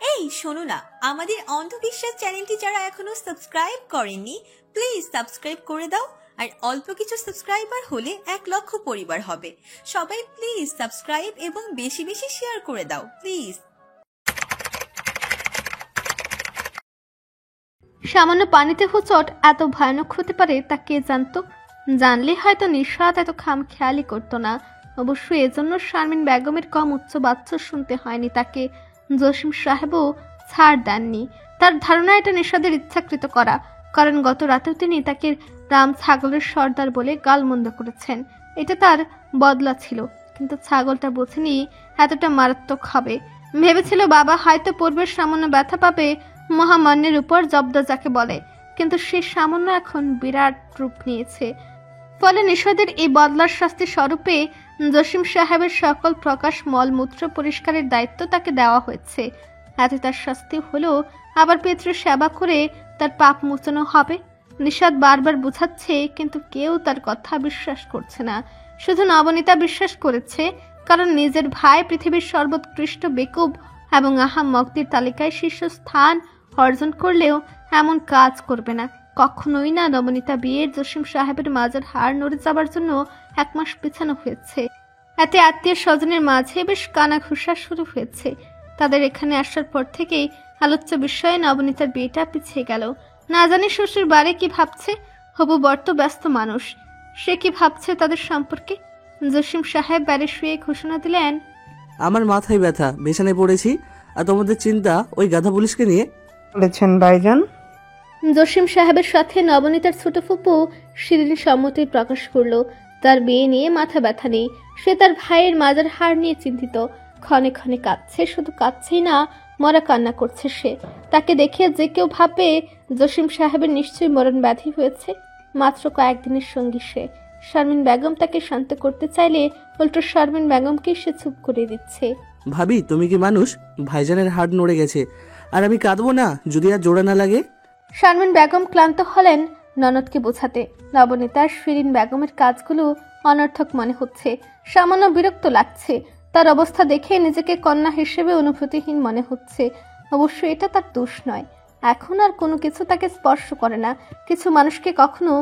এই শোনো না, আমাদের অন্ধবিশ্বাস চ্যানেলটি যারা এখনো সাবস্ক্রাইব করেননি প্লিজ সাবস্ক্রাইব করে দাও। আর অল্প কিছু সাবস্ক্রাইবার হলে 1,00,000 পরিবার হবে। সবাই প্লিজ সাবস্ক্রাইব এবং বেশি বেশি শেয়ার করে দাও প্লিজ। সামান্য পানিতে হোঁচট এত ভয়ানক হতে পারে তা কে জানতো? জানলে হয়তো নিঃস্বাদ এত খামখেয়ালি করতো না। অবশ্যই এজন্য শারমিন বেগমের কম উচ্চ বাচ্চা শুনতে হয়নি তাকে। জসিম সাহেবও ছাড় দেননি। তার ধারণা এটা নিঃস্বাদের ইচ্ছাকৃত করা, কারণ গত রাতেও তিনি তাকে রাম ছাগলের সর্দার বলে গালমন্দ করেছেন। এটা তার বদলা ছিল, কিন্তু ছাগলটা বোঝেনি এতটা মারাত্মক হবে। ভেবেছিল বাবা হয়তো পূর্বের সামান্য ব্যথা পাবে মহামান্যের উপর, জব্দ যাকে বলে, কিন্তু সে সামান্য এখন বিরাট রূপ নিয়েছে। ফলে নিষদের এই বদলার শাস্তি স্বরূপে জসিম সাহেবের সকল প্রকাশ মলমূত্র পরিষ্কারের দায়িত্ব তাকে দেওয়া হয়েছে। এতে তার শাস্তি হলো আবার পিতৃ সেবা করে তার পাপ মোচনও হবে। নিষাদ বারবার বুঝাচ্ছে, কিন্তু কেউ তার কথা বিশ্বাস করছে না। শুধু নবনীতা বিশ্বাস করেছে, কারণ নিজের ভাই পৃথিবীর সর্বোৎকৃষ্ট বেকুব এবং আহাম্মকদের তালিকায় শীর্ষস্থান অর্জন করলেও এমন কাজ করবে না, কখনোই না। নবনীতা বিয়ের জসিম সাহেবের মাজার হাড় নড়ে যাবার জন্য 1 মাস পিছানো হয়েছে। এতে আত্মীয় স্বজনের মাঝে বেশ কানাঘুষা শুরু হয়েছে। তাদের এখানে আসার পর থেকেই আলোচ্য বিষয়ে নবনীতার বিয়েটা পিছিয়ে গেল। না জানি শ্বশুর বাড়ি কি ভাবছে। হবু বর তো ব্যস্ত মানুষ, সে কি ভাবছে তাদের সম্পর্কে। জসিম সাহেব বাড়ি শুয়ে ঘোষণা দিলেন, আমার মাথায় ব্যথা, বিছানায় পড়েছি, আর তোমাদের চিন্তা ওই গাধা পুলিশকে নিয়ে। বলেছেন ভাইজান। জসিম সাহেবের সাথে নবনীতার ছোট ফুপু শিরিন সম্মতি প্রকাশ করলো। তার বিয়ে নিয়ে মাথা ব্যথা নেই, সে তার ভাইয়ের মাজার হাড় নিয়ে চিন্তিত। ক্ষণে ক্ষণে কাঁদছে, শুধু কাঁদছেই না, মরা কান্না করছে সে। তাকে দেখে যে কেউ ভাববে জসিম সাহেবের নিশ্চয়ই মরণ ব্যাধি হয়েছে। মাত্র কয়েকদিনের সঙ্গী সে। শারমিন বেগম তাকে শান্ত করতে চাইলে উল্টো শারমিন বেগমকে সে চুপ করে দিচ্ছে। ভাবি, তুমি কি মানুষ? ভাইজানের হাড় নড়ে গেছে, আর আমি কাঁদবো না যদি আর জোড়া না লাগে? শারমিন বেগম ক্লান্ত হলেন ননদকে বোঝাতে। নবনীতার শিরিন বেগমের কাজগুলো অনর্থক মনে হচ্ছে, সামান্য বিরক্ত লাগছে। তার অবস্থা দেখে নিজেকে কন্যা হিসেবে অনুভূতিহীন মনে হচ্ছে। অবশ্য এটা তার দোষ নয়, এখন আর কোনো কিছু তাকে স্পর্শ করে না। কিছু মানুষকে কখনো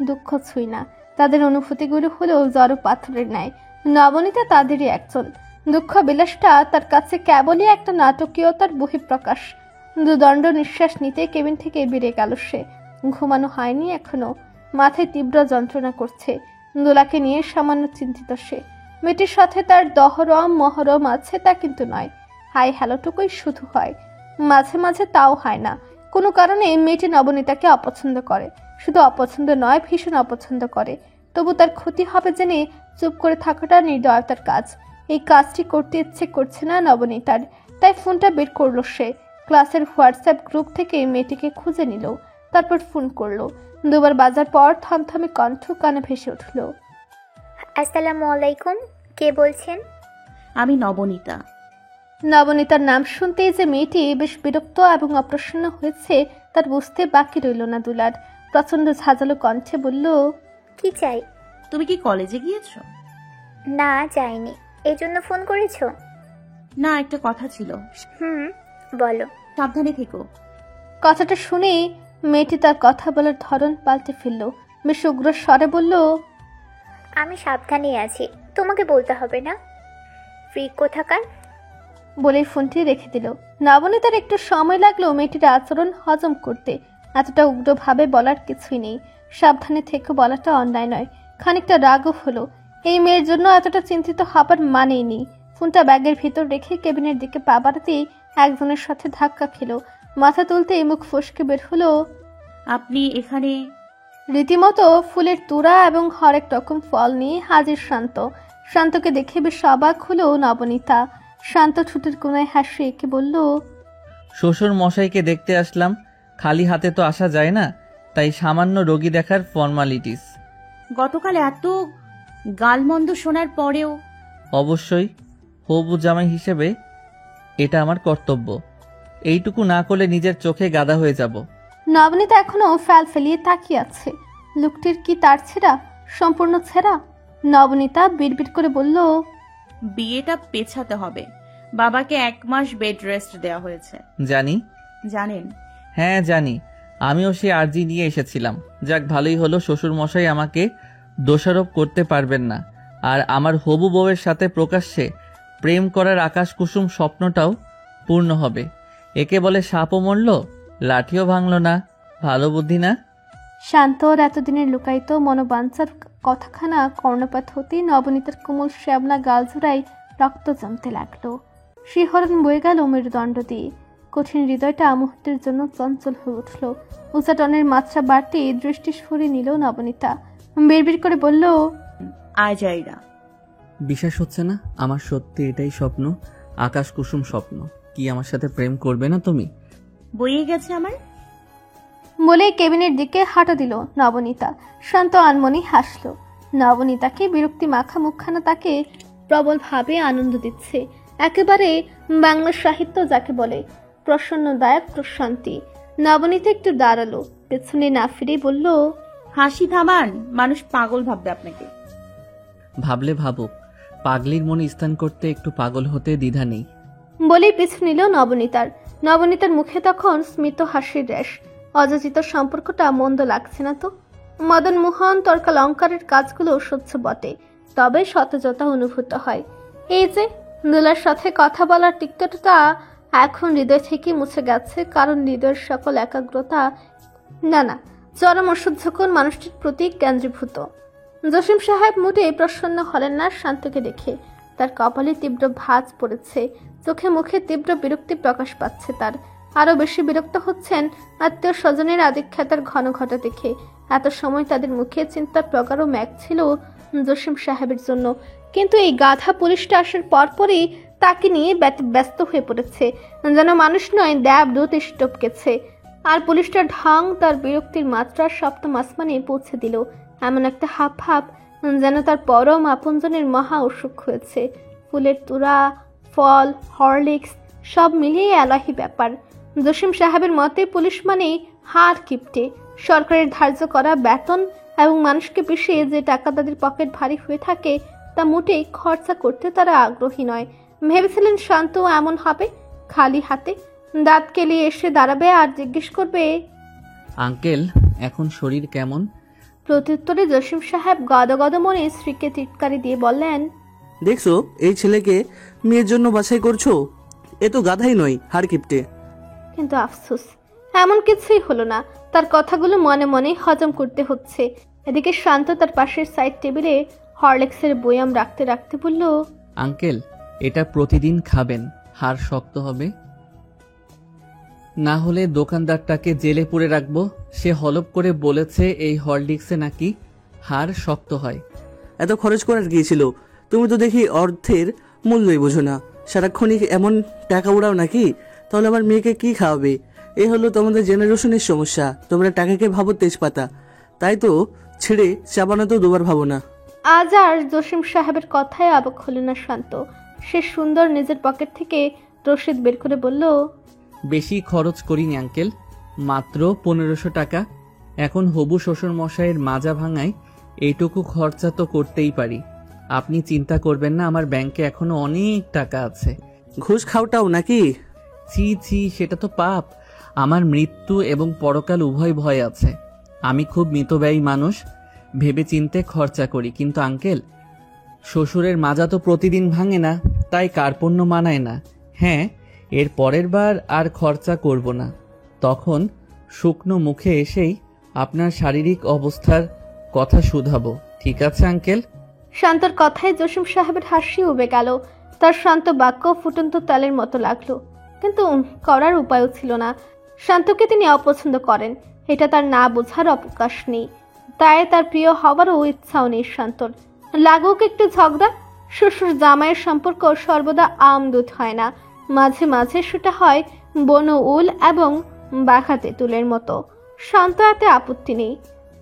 দুঃখ ছুঁই না, তাদের অনুভূতিগুলো হলেও জড় পাথরের ন্যায়। নবনীতা তাদেরই একজন। দুঃখ বিলাসটা তার কাছে কেবলই একটা নাটকীয়তার বহিঃপ্রকাশ। দুদণ্ড নিঃশ্বাস নিতে কেবিন থেকে বেরিয়ে গেল সে। ঘুমানো হয়নি এখনো, মাথায় তীব্র যন্ত্রণা করছে। দোলাকে নিয়ে সামান্য চিন্তিত সে। মেয়েটির সাথে তার দহরম মহরম আছে তা কিন্তু নয়, হাই হ্যালোটুকুই শুধু হয়, মাঝে মাঝে তাও হয় না। কোনো কারণে মেয়েটি নবনীতাকে অপছন্দ করে, শুধু অপছন্দ নয়, ভীষণ অপছন্দ করে। তবু তার ক্ষতি হবে জেনে চুপ করে থাকাটা নির্দয়তার কাজ। এই কাজটি করতে ইচ্ছে করছে না নবনীতার, তাই ফোনটা বের করলো সে। ক্লাসের হোয়াটসঅ্যাপ গ্রুপ থেকে মেয়েটিকে খুঁজে নিল, তারপর ফোন করলো। 2 বার বাজার পর থমথমে কণ্ঠ কানে ভেসে উঠল। আসসালামু আলাইকুম, কে বলছেন? আমি নবনীতা। নবনীতার নাম শুনতেই যে মেয়েটি বেশ বিরক্ত এবং অপ্রসন্ন হয়েছে তার বুঝতে বাকি রইল না দুলার। প্রচন্ড ঝাঁঝালো কণ্ঠে বলল, কি চাই? তুমি কি কলেজে গিয়েছো? না, যাইনি। এই জন্য ফোন করেছো? না, একটা কথা ছিল। বলো। সাবধানে থেকো। কথাটা শুনেই মেয়েটি তার কথা বলার ধরন পাল্টে ফেলল। বেশ উগ্র স্বরে বলল, আমি সাবধানেই আছি, তোমাকে বলতে হবে না। ফ্রি কোথাকার। বলেই ফোনটি রেখে দিল। নবনীতার একটু সময় লাগলো মেয়েটির আচরণ হজম করতে। এতটা উগ্রভাবে বলার কিছুই নেই। সাবধানে থেকে বলাটা অন্যায় নয়, খানিকটা রাগও হলো। এই মেয়ের জন্য এতটা চিন্তিত হবার মানেই নেই। ফোনটা ব্যাগের ভিতর রেখে কেবিনের দিকে পা বাড়াতেই একজনের সাথে ধাক্কা খেলো। মাথা তুলতেই মুখ ফসকে বের হলো, আপনি এখানে? রীতিমতো ফুলের তোড়া এবং হরেক রকম ফল নিয়ে হাজির শান্ত। শান্তকে দেখে বেশ অবাক হলো নবনীতা। শান্ত ঠোঁটের কোনায় হাসি এঁকে বলল, শ্বশুর মশাইকে দেখতে আসলাম, খালি হাতে তো আসা যায় না, তাই সামান্য রোগী দেখার ফর্মালিটিস। গতকাল এত গালমন্দ শোনার পরেও? অবশ্যই, হবু জামাই হিসেবে এটা আমার কর্তব্য। এইটুকু না করলে নিজের চোখে গাদা হয়ে যাব। নবনীতা এখনো ফ্যাল ফেলিয়ে তাকিয়ে আছে। লোকটির কি তার ছেঁড়া, সম্পূর্ণ ছেঁড়া? নবনীতা বিড়বিড় করে বলল, বিয়েটা পেছাতে হবে। বাবাকে 1 মাস বেড রেস্ট দেওয়া হয়েছে। জানি। জানেন? হ্যাঁ জানি, আমিও সে আর্জি নিয়ে এসেছিলাম। যাক, ভালোই হলো, শ্বশুর মশাই আমাকে দোষারোপ করতে পারবেন না। আর আমার হবু বউয়ের সাথে প্রকাশ্যে প্রেম করার আকাশ কুসুম স্বপ্নটাও পূর্ণ হবে। একে বলে সাপও মরল, লাঠিও ভাঙল না। ভালো বুদ্ধি না? শান্ত ওর এতদিনের লুকায়িত মনোবাঞ্ছার কথাখানা কর্ণপাত হতেই নবনীতার কোমল শ্যামলা গালঝোড়ায় রক্ত জমতে লাগলো। শিহরণ বয়ে গেল মেরুদণ্ড দিয়ে। কঠিন হৃদয়টা মুহূর্তের জন্য চঞ্চল হয়ে উঠল। উচাটনের মাত্রা বাড়তে দৃষ্টি সরিয়ে নিল নবনীতা। বিড়বিড় করে বলল, আজাইরা। বিশ্বাস হচ্ছে না? আমার সত্যি এটাই স্বপ্ন, আকাশ কুসুম স্বপ্ন। কি আমার সাথে প্রেম করবে না তুমি? বইয়ে গেছে আমার। বলে কেবিনের দিকে হাঁটা দিল নবনীতা। শান্ত আনমনি হাসল। নবনীতাকে বিরক্তি মাখা মুখখানা তাকে প্রবলভাবে আনন্দ দিচ্ছে। একেবারে বাংলা সাহিত্য যাকে বলে, প্রসন্নদায়ক প্রশান্তি। নবনীতা একটু দাঁড়ালো, পেছনে না ফিরে বলল, হাসি থামান, মানুষ পাগল ভাববে আপনাকে। ভাবলে ভাবুক, পাগলির মনে স্থান করতে একটু পাগল হতে দ্বিধা নেই। বলেই পিছু নিল নবনীতার। নবনীতার মুখে তখন স্মিত হাসির রেশ। অযাচিত সম্পর্কটা মন্দ লাগছে না তো। মদন মোহন তর্কালঙ্কারের কাজগুলো সহ্য বটে, তবে সতেজতা অনুভূত হয়। এই যে দুলার সাথে কথা বলার তিক্ততা এখন হৃদয় থেকে মুছে গেছে, কারণ হৃদয়ের সকল একাগ্রতা না চরম অসহ্যকর মানুষটির প্রতি কেন্দ্রীভূত। জসিম সাহেব মোটেই প্রসন্ন হলেন না শান্তকে দেখে। তার কপালে তীব্র ভাঁজ পড়েছে, চোখে মুখে তীব্র বিরক্তি প্রকাশ পাচ্ছে তার। আরো বেশি বিরক্ত হচ্ছেন আত্মীয় স্বজনের আদিখ্যাতার ঘন ঘটা দেখে। এত সময় তাদের মুখে চিন্তার প্রগাঢ় মেঘ ছিল জসিম সাহেবের জন্য, কিন্তু এই গাধা পুলিশটা আসার পরপরই তাকে নিয়ে ব্যস্ত হয়ে পড়েছে, যেন মানুষ নয় দেবদূত এসে টপকেছে। আর পুলিশটার ঢং তার বিরক্তির মাত্রা সপ্তম আসমানে পৌঁছে দিল। এমন একটা হাব ভাব যেন তার পরম আপনজনের মহা অসুখ হয়েছে। ফুলের তুরা, ফল, হরলিক্স সব মিলিয়ে এলাহি ব্যাপার। জসিম সাহেবের মতে পুলিশ মানেই হাড় কিপটে। সরকারের ধার্য করা বেতন এবং মানুষকে পিষিয়ে যে টাকা তাদের পকেট ভারী হয়ে থাকে তা মোটেই খরচা করতে তারা আগ্রহী নয়। ভেবেছিলেন শান্ত এমন হবে, খালি হাতে দাঁত কেলিয়ে এসে দাঁড়াবে আর জিজ্ঞেস করবে, আঙ্কেল এখন শরীর কেমন? প্রত্যুত্তরে জসিম সাহেব গদগদ মনে স্ত্রীকে টিটকারি দিয়ে বললেন, দেখছো এই ছেলেকে মেয়ের জন্য বাছাই করছো? এ তো গাধাই নয়, হাড় কিপটে। কিন্তু আফসোস এমন কিছুই হলো না। তার কথাগুলো মনে মনে হজম করতে হচ্ছে। এদিকে শান্ত তার পাশের সাইড টেবিলে হরলিক্সের বয়াম রাখতে রাখতে বলল, আঙ্কেল এটা প্রতিদিন খাবেন, হাড় শক্ত হবে। না হলে দোকানদারটাকে জেলে পুরে রাখবো। সে হলপ করে বলেছে এই হরলিক্সে নাকি হাড় শক্ত হয়। এত খরচ করার কি ছিল? তুমি তো দেখি অর্থের মূল্যই বোঝো না। সারাক্ষণই এমন টাকা উড়াও নাকি? তাহলে আমার মেয়েকে কি খাওয়াবে? এই হলো তোমাদের জেনারেশনের সমস্যা। তোমরা টাকাকে ভাবো তেজপাতা, তাই তো ছেড়ে চাবানো তো দুবার ভাবো না। আজ আর জসিম সাহেবের কথায় অবাক হলো না শান্ত। সে সুন্দর নিজের পকেট থেকে রসিদ বের করে বলল, বেশি খরচ করিনি আঙ্কেল, মাত্র 1500 টাকা। এখন হবু শ্বশুর মশাইয়ের মাজা ভাঙায় এইটুকু খরচা তো করতেই পারি। আপনি চিন্তা করবেন না, আমার ব্যাংকে এখনো অনেক টাকা আছে। ঘুষ খাওটাও নাকি? ছি ছি, সেটা তো পাপ। আমার মৃত্যু এবং পরকাল উভয় ভয় আছে। আমি খুব মিতব্যয়ী মানুষ, ভেবে চিন্তে খরচা করি। কিন্তু আঙ্কেল, শ্বশুরের মাজা তো প্রতিদিন ভাঙে না, তাই কার্পণ্য মানায় না। হ্যাঁ, এর পরের বার আর খরচা করব না। তখন শুকনো মুখে এসেই আপনার শারীরিক অবস্থার কথা শুধাবো। ঠিক আছে আঙ্কেল? শান্তর কথায় জসিম সাহেবের হাসি উবে গেল। তার শান্ত বাক্য ফুটন্ত তালের মতো লাগলো, কিন্তু করার উপায়ও ছিল না। শান্তকে তিনি অপছন্দ করেন, এটা তার না বোঝার অবকাশ নেই। তাই তার প্রিয় হওয়ারও ইচ্ছাও নেই শান্তর। লাগুক একটু ঝগড়া, শ্বশুর জামাইয়ের সম্পর্ক সর্বদা আমদুত হয় না। মাঝে মাঝে সেটা হয় বন উল এবং বাঘা তেঁতুলের মতো। শান্ত এতে আপত্তি নেই,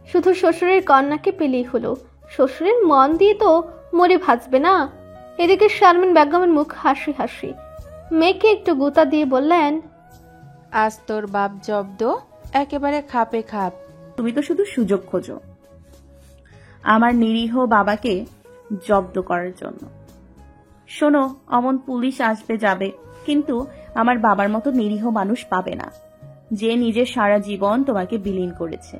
শুধু শ্বশুরের কন্যাকে পেলেই হলো। শ্বশুরের মন দিয়ে তো মরে ভাজবে না। এদিকে শারমিন বেগমের মুখ হাসি হাসি। মেয়েকে একটু গুতা দিয়ে বললেন, আজ তোর বাপ জব্দ, একেবারে খাপে খাপ। তুমি তো শুধু সুযোগ খোঁজো আমার নিরীহ বাবাকে জব্দ করার জন্য। শোনো, অমন পুলিশ আসবে যাবে, কিন্তু আমার বাবার মতো নিরীহ মানুষ পাবে না, যে নিজের সারা জীবন তোমাকে বিলীন করেছে।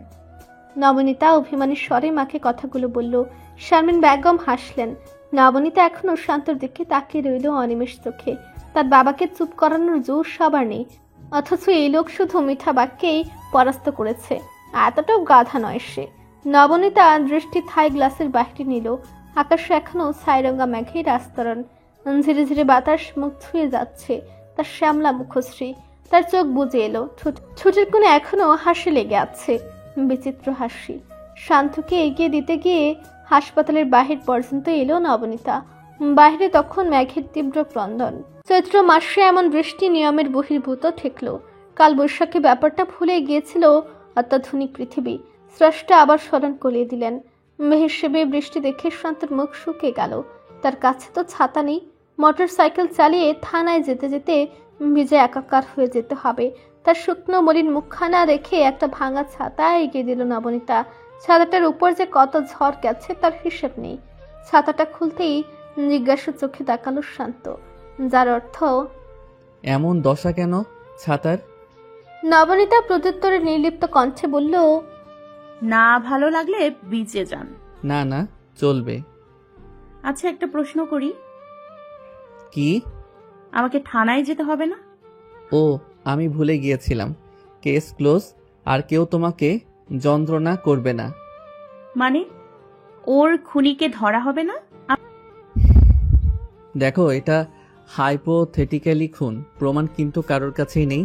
নবনীতা অভিমানী স্বরে মাকে কথাগুলো বলল। শারমিন বেগম হাসলেন। নবনীতা এখনো শান্তর দিকে তাকিয়ে রইল অনিমেষ চোখে। তার বাবাকে চুপ করানোর জোর সবার নেই, অথচ এই লোক শুধু মিঠা বাক্যেই পরাস্ত করেছে। এতটাও গাধা নয় সে। নবনীতা দৃষ্টি থাই গ্লাসের বাহিরে নিল। আকাশে এখনো ছাইরঙ্গা মেঘের আস্তরণ। ধীরে ধীরে বাতাস মুখ ছুঁয়ে যাচ্ছে। তার শ্যামলা মুখশ্রী, তার চোখ বুজে এলো। ঠোঁটের কোণে এখনো হাসি লেগে আছে, বিচিত্র হাসি। শান্তকে এগিয়ে দিতে গিয়ে হাসপাতালের বাহির পর্যন্ত এলো নবনীতা। বাহিরে তখন মেঘের তীব্র ক্রন্দন। চৈত্র মাসে এমন বৃষ্টি নিয়মের বহির্ভূত ঠেকল। কাল বৈশাখী ব্যাপারটা ভুলে গিয়েছিল অত্যাধুনিক পৃথিবী। স্রষ্টা আবার স্মরণ করিয়ে দিলেন। মেহেরসেবে বৃষ্টি দেখে শান্তর মুখ শুকিয়ে গেল। তার কাছে তো ছাতা নেই। মোটর সাইকেল চালিয়ে থানায় যেতে যেতে ভিজে একাকার হয়ে যেতে হবে। তার শুকনো মলিন মুখখানা রেখে একটা ভাঙা ছাতা এগিয়ে দিল নবনীতা। ছাতাটার উপর যে কত ঝড় গেছে তার হিসেব নেই। ছাতাটা খুলতেই জিজ্ঞাসা চোখে তাকালো শান্ত, যার অর্থ এমন দশা কেন ছাতার? নবনীতা প্রত্যুত্তরে নির্লিপ্ত কণ্ঠে বলল, না ভালো লাগলে বিচে যান। না না, চলবে। আচ্ছা, একটা প্রশ্ন করি, কি? আমাকে থানায় যেতে হবে না? ও, আমি ভুলে গিয়েছিলাম। কেস ক্লোজ, আর কেউ তোমাকে যন্ত্রণা করবে না। মানে ওর খুনিকে ধরা হবে না? দেখো, এটা হাইপোথেটিক্যালি খুন, প্রমাণ কিন্তু কারোর কাছেই নেই।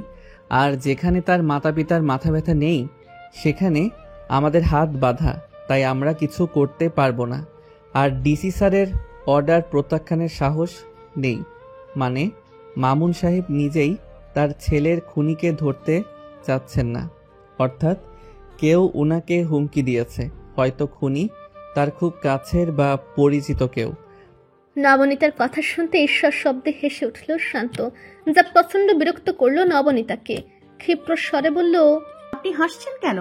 আর যেখানে তার মাতা পিতার মাথা ব্যথা নেই সেখানে আমাদের হাত বাঁধা, তাই আমরা কিছু করতে পারবো না। আর ডিসি স্যারের অর্ডার প্রত্যাখ্যানের সাহস নেই। মানে মামুন সাহেব নিজেই তার ছেলের খুনিকে ধরতে চাচ্ছেন না। অর্থাৎ কেউ উনাকে হুমকি দিয়েছে, হয়তো খুনি তার খুব কাছের বা পরিচিত কেউ। নবনীতার কথা শুনতে ঈশ্বর শব্দে হেসে উঠল শান্ত, যা প্রচন্ড বিরক্ত করলো নবনীতাকে। ক্ষিপ্র স্বরে বলল, আপনি হাসছেন কেন?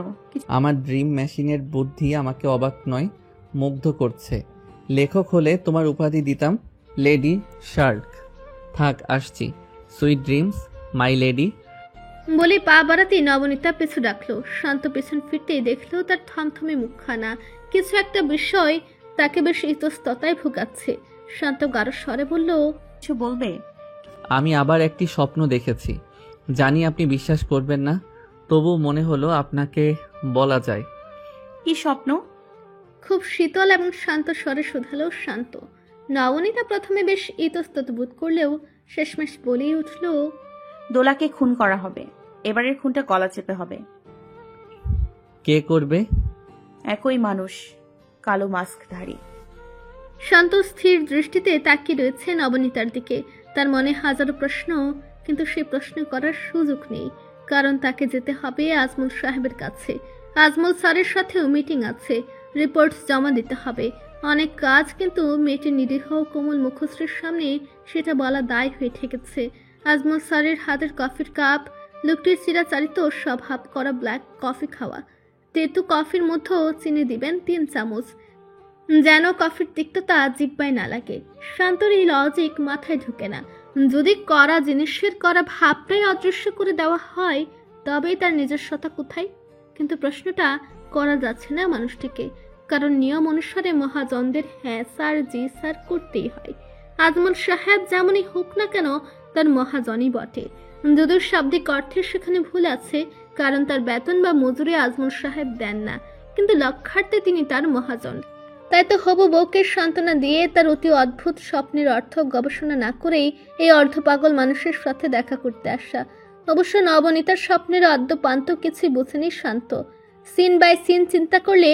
আমার ড্রিম মেশিনের বুদ্ধি আমাকে অবাক নয়, মুগ্ধ করছে। লেখক হলে তোমার উপাধি দিতাম লেডি শার্ক। থাক, আসছি। Sweet dreams my lady. বলে পা বাড়াতেই নবনীতা পিছু ডাকলো। শান্ত পেছন ফিরতেই দেখলো তার থমথমে মুখখানা। কিছু একটা বিষয় তাকে বেশ ইতস্ততায় ভুগাচ্ছে। শান্ত গাঢ় স্বরে বলল, কিছু বলবে? আমি আবার একটি স্বপ্ন দেখেছি। জানি আপনি বিশ্বাস করবেন না, তবু মনে হলো আপনাকে বলা যায়। কি স্বপ্ন? খুব শীতল এবং শান্ত স্বরে শুধালো শান্ত। নবনীতা প্রথমে বেশ ইতস্তত বোধ করলেও শেষমেশ বলেই উঠল, দোলাকে খুন করা হবে। এবারের খুনটা গলা চেপে হবে। কে করবে? একই মানুষ, কালো মাস্কধারী। শান্ত স্থির দৃষ্টিতে তাকিয়ে রয়েছে নবনীতার দিকে। তার মনে হাজারো প্রশ্ন, কিন্তু সেই প্রশ্ন করার সুযোগ নেই, কারণ তাকে যেতে হবে আজমল সাহেবের কাছে। আজমল স্যারের সাথেও মিটিং আছে, রিপোর্ট জমা দিতে হবে, অনেক কাজ। কিন্তু মেয়েটির নিরীহ কোমল মুখশ্রীর সামনে সেটা বলা দায় হয়ে ঠেকেছে। আজমল স্যারের হাতের কফির কাপ, লোকটির চিরাচারিত স্বভাব করা ব্ল্যাক কফি খাওয়া, তেতু কফির মধ্যেও চিনি দিবেন 3 চামচ, যেন কফির তিক্ততা জিহ্বায় না লাগে। শান্তর এই লজিক মাথায় ঢুকে না। যদি করা জিনিসের করা ভাবটাই অদৃশ্য করে দেওয়া হয়, তবেই তার নিজস্বতা কোথায়? কিন্তু প্রশ্নটা করা যাচ্ছে না মানুষটিকে, কারণ নিয়ম অনুসারে মহাজনদের হ্যাঁ স্যার জি স্যার করতেই হয়। আজমল সাহেব যেমনই হোক না কেন তার মহাজনই বটে। যদিও শাব্দিক অর্থে সেখানে ভুল আছে, কারণ তার বেতন বা মজুরি আজমল সাহেব দেন না, কিন্তু লক্ষ্যার্থে তিনি তার মহাজন। তাই তো হবু বউকে সান্ত্বনা দিয়ে তার অতি অদ্ভুত স্বপ্নের অর্থ গবেষণা না করেই এই অর্ধপাগল মানুষের সাথে দেখা করতে আসা। অবশ্য নবনীতার স্বপ্নের আদ্যপান্ত কিছুই বোঝেনি শান্ত। সিন বাই সিন চিন্তা করলে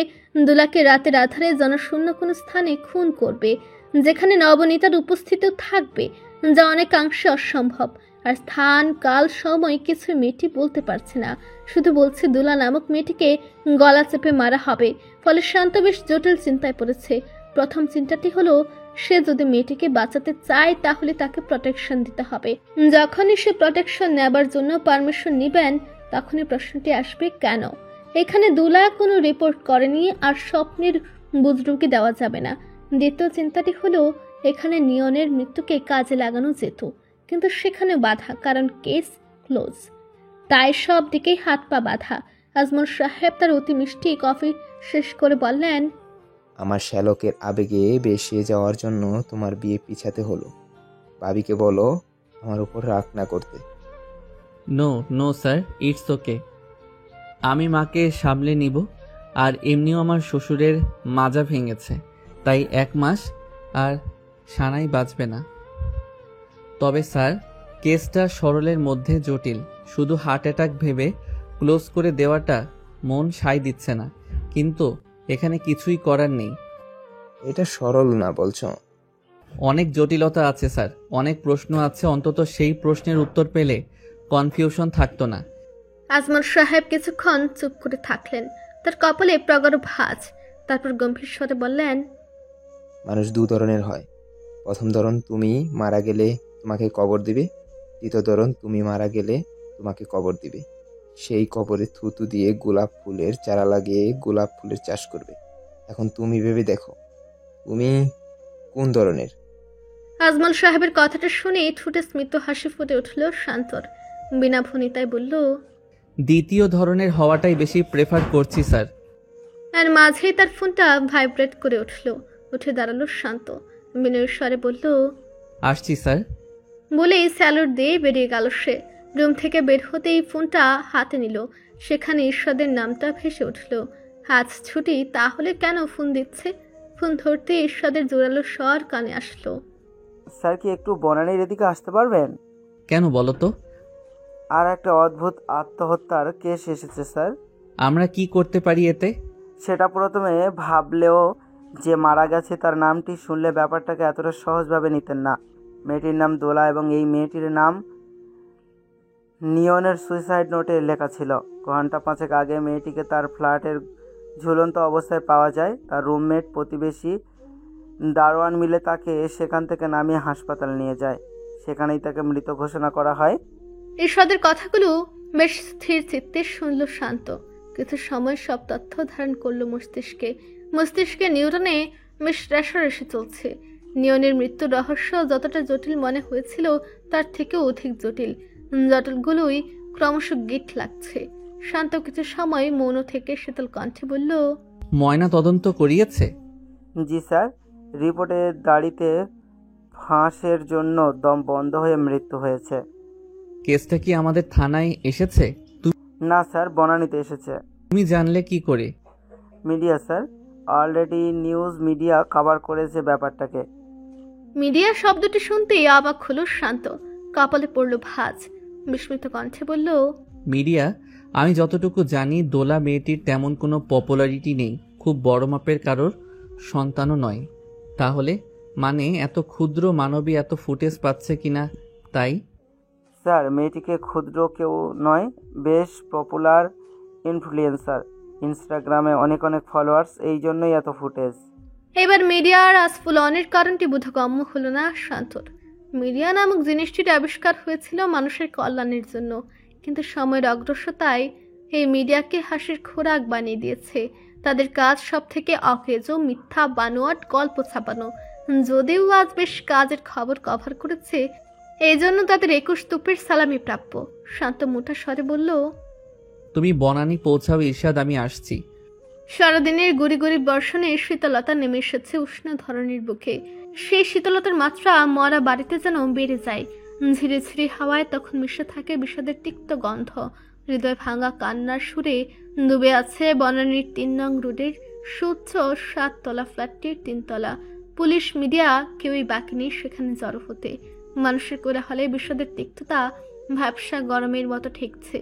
দোলাকে রাতের আধারে জনশূন্য কোনো স্থানে খুন করবে, যেখানে নবনীতার উপস্থিতিও থাকবে, যা অনেকাংশে অসম্ভব। আর স্থান কাল সময় কিছু মেয়েটি বলতে পারছে না, শুধু বলছে দোলা নামক মেয়েটিকে গলা চেপে মারা হবে। ফলে শান্ত বেশ জটিল চিন্তায় পড়েছে। প্রথম চিন্তাটি হলো, সে যদি মেয়েটিকে বাঁচাতে চায় তাহলে তাকে প্রোটেকশন দিতে হবে। যখনই সে প্রোটেকশন নেবার জন্য পারমিশন নেবেন, তখনই প্রশ্নটি আসবে কেন? এখানে দোলা কোনো রিপোর্ট করেনি, আর স্বপ্নের বুজরুকি দেওয়া যাবে না। দ্বিতীয় চিন্তাটি হলো, এখানে নিয়নের মৃত্যুকে কাজে লাগানো যেত, কিন্তু সেখানে বাধা, কারণ কেস ক্লোজ। তাই সব দিকেই হাত পা বাঁধা। আজমল সাহেব তার অতি মিষ্টি কফি শেষ করে বললেন, আমার শ্যালকের আবেগে বেশে যাওয়ার জন্য তোমার বিয়ে পিছাতে হলো। ভাবিকে বলো আমার উপর রাগ না করতে। No no sir, it's okay. আমি মাকে সামলে নিব। আর এমনিও আমার শ্বশুরের মাজা ভেঙেছে, তাই 1 মাস আর সানাই বাঁচবে না। তবে স্যার, কেসটা সরলের মধ্যে জটিল। শুধু হার্ট অ্যাটাক ভেবে ক্লোজ করে দেওয়াটা মন সায় দিচ্ছে না, কিন্তু এখানে কিছুই করার নেই। এটা সরল না বলছো? অনেক জটিলতা আছে স্যার, অনেক প্রশ্ন আছে। অন্তত সেই প্রশ্নের উত্তর পেলে কনফিউশন থাকতো না। আজমল সাহেব কিছুক্ষণ চুপ করে থাকলেন, তার কপালে প্রগাঢ় ভাঁজ। তারপর গম্ভীর স্বরে বললেন, মানুষ 2 ধরনের হয়। প্রথম ধরন তুমি মারা গেলে তোমাকে কবর দিবে, দ্বিতীয় ধরন তুমি মারা গেলে তোমাকে কবর দিবে। সেই কবরে থুতু দিয়ে গোলাপ ফুলের চারা লাগিয়ে গোলাপ ফুলের চাষ করবে। এখন তুমি ভেবে দেখো তুমি কোন ধরনের। আজমল সাহেবের কথাটা শুনে ঠোঁটে স্মিত হাসি ফুটে উঠল শান্তর। বিনা ভনিতায় বলল, দ্বিতীয় ধরনের হওয়াটাই বেশি প্রেফার করছি স্যার। আর মাঝেই তার ফোনটা ভাইব্রেট করে উঠল। উঠে দাঁড়ালো শান্ত, বিনয়ের স্বরে বলল, আসছি স্যার। বলেই স্যালুট দিয়ে বেরিয়ে গেল সে। রুম থেকে বের হতেই ফোনটা হাতে নিল। সেখানে ঈশ্বরের নামটা ভেসে উঠল। হাত ছুটি, তাহলে কেন ফোন দিচ্ছে? ফোন ধরতে ঈশ্বরের জোরালো স্বর কানে আসলো, স্যার কি একটু বনানীর এদিকে আসতে পারবেন? কেন বলো তো? আর একটা অদ্ভুত আত্মহত্যার কেস এসেছে স্যার। আমরা কি করতে পারি এতে? সেটা প্রথমে ভাবলেও যে মারা গেছে তার নামটি শুনলে ব্যাপারটাকে এতটা সহজভাবে নিতেন না। মেয়েটির নাম দোলা এবং এই মেয়েটির নাম নিয়নের সুইসাইড নোটে লেখা ছিল। ঘন্টা 5 আগে মেয়েটিকে তার ফ্ল্যাটের ঝুলন্ত অবস্থায় পাওয়া যায়। তার রুমমেট, প্রতিবেশী, দারোয়ান মিলে তাকে সেখান থেকে নামিয়ে হাসপাতালে নিয়ে যায়। সেখানেই তাকে মৃত ঘোষণা করা হয়। ঈশ্বরের কথাগুলো বেশ স্থির চিত্তে শুনল শান্ত। কিছু সময় সব তথ্য ধারণ করলো মস্তিষ্কে নিউরনে বেশ রেশারেশি চলছে। নিয়নের মৃত্যুর রহস্য যতটা জটিল মনে হয়েছিল তার থেকেও অধিক জটিলগুলোই ক্রমশ গিট লাগছে। শান্ত কিছু সময় মৌন থেকে শীতল কণ্ঠে বলল, ময়না তদন্ত করিয়েছে? জি স্যার, রিপোর্টে দাড়িতে ফাঁসের জন্য দম বন্ধ হয়ে মৃত্যু হয়েছে। কেসটা কি আমাদের থানায় এসেছে? না স্যার, বনানীতে এসেছে। তুমি জানলে কি করে? Media sir, already news media cover করেছে ব্যাপারটাকে। মিডিয়া শব্দটি শুনতেই অবাক হলো শান্ত। কপালে পড়ল ভাঁজ। বিস্মিত কণ্ঠে বলল, মিডিয়া? আমি যতটুকু জানি দোলা মেয়েটির তেমন কোনো পপুলারিটি নেই, খুব বড় মাপের কারোর সন্তানও নয়। তাহলে মানে এত ক্ষুদ্র মানবী এত ফুটেজ পাচ্ছে কিনা তাই? স্যার, মেয়েটিকে ক্ষুদ্র কেউ নয়, বেশ পপুলার ইনফ্লুয়েন্সার। ইনস্টাগ্রামে অনেক ফলোয়ার্স, এই জন্যই এত ফুটেজ। এবার মিডিয়ার আস্ফুলনের কারণটি বোধগম্য হলো না শান্তর। মিডিয়া নামক জিনিসটির আবিষ্কার হয়েছিল মানুষের কল্যাণের জন্য, কিন্তু সময়ের অগ্রসরতায় এই মিডিয়াকে হাসির খোরাক বানিয়ে দিয়েছে। তাদের কাজ সব থেকে অকেজো, মিথ্যা, বানোয়াট গল্প ছাপানো। যদিও আজ বেশ কাজের খবর কভার করেছে, এই জন্য তাদের 21 তুপের সালামি প্রাপ্য। শান্ত মোটা স্বরে বলল, তুমি বনানী পৌঁছাও ইরশাদ, আমি আসছি। সারাদিনের গুড়ি গুড়ি বর্ষণে শীতলতা নেমে এসেছে উষ্ণ ধরনের বুকে। সেই শীতলতার মাত্রা মরা বাড়িতে যেন বেড়ে যায়। ঝিরে ঝিরে হাওয়ায় তখন মিশে থাকে বিষাদের তিক্ত গন্ধ। হৃদয় ভাঙা কান্নার সুরে ডুবে আছে বনানীর 3 নং রোডের সুচ্ছ 7 তলা ফ্ল্যাটটির 3 তলা। পুলিশ, মিডিয়া কেউই বাকি নেই সেখানে জড়ো হতে। মানুষের কোলাহলে বিষাদের তিক্ততা ভ্যাপসা গরমের মতো ঠেকছে।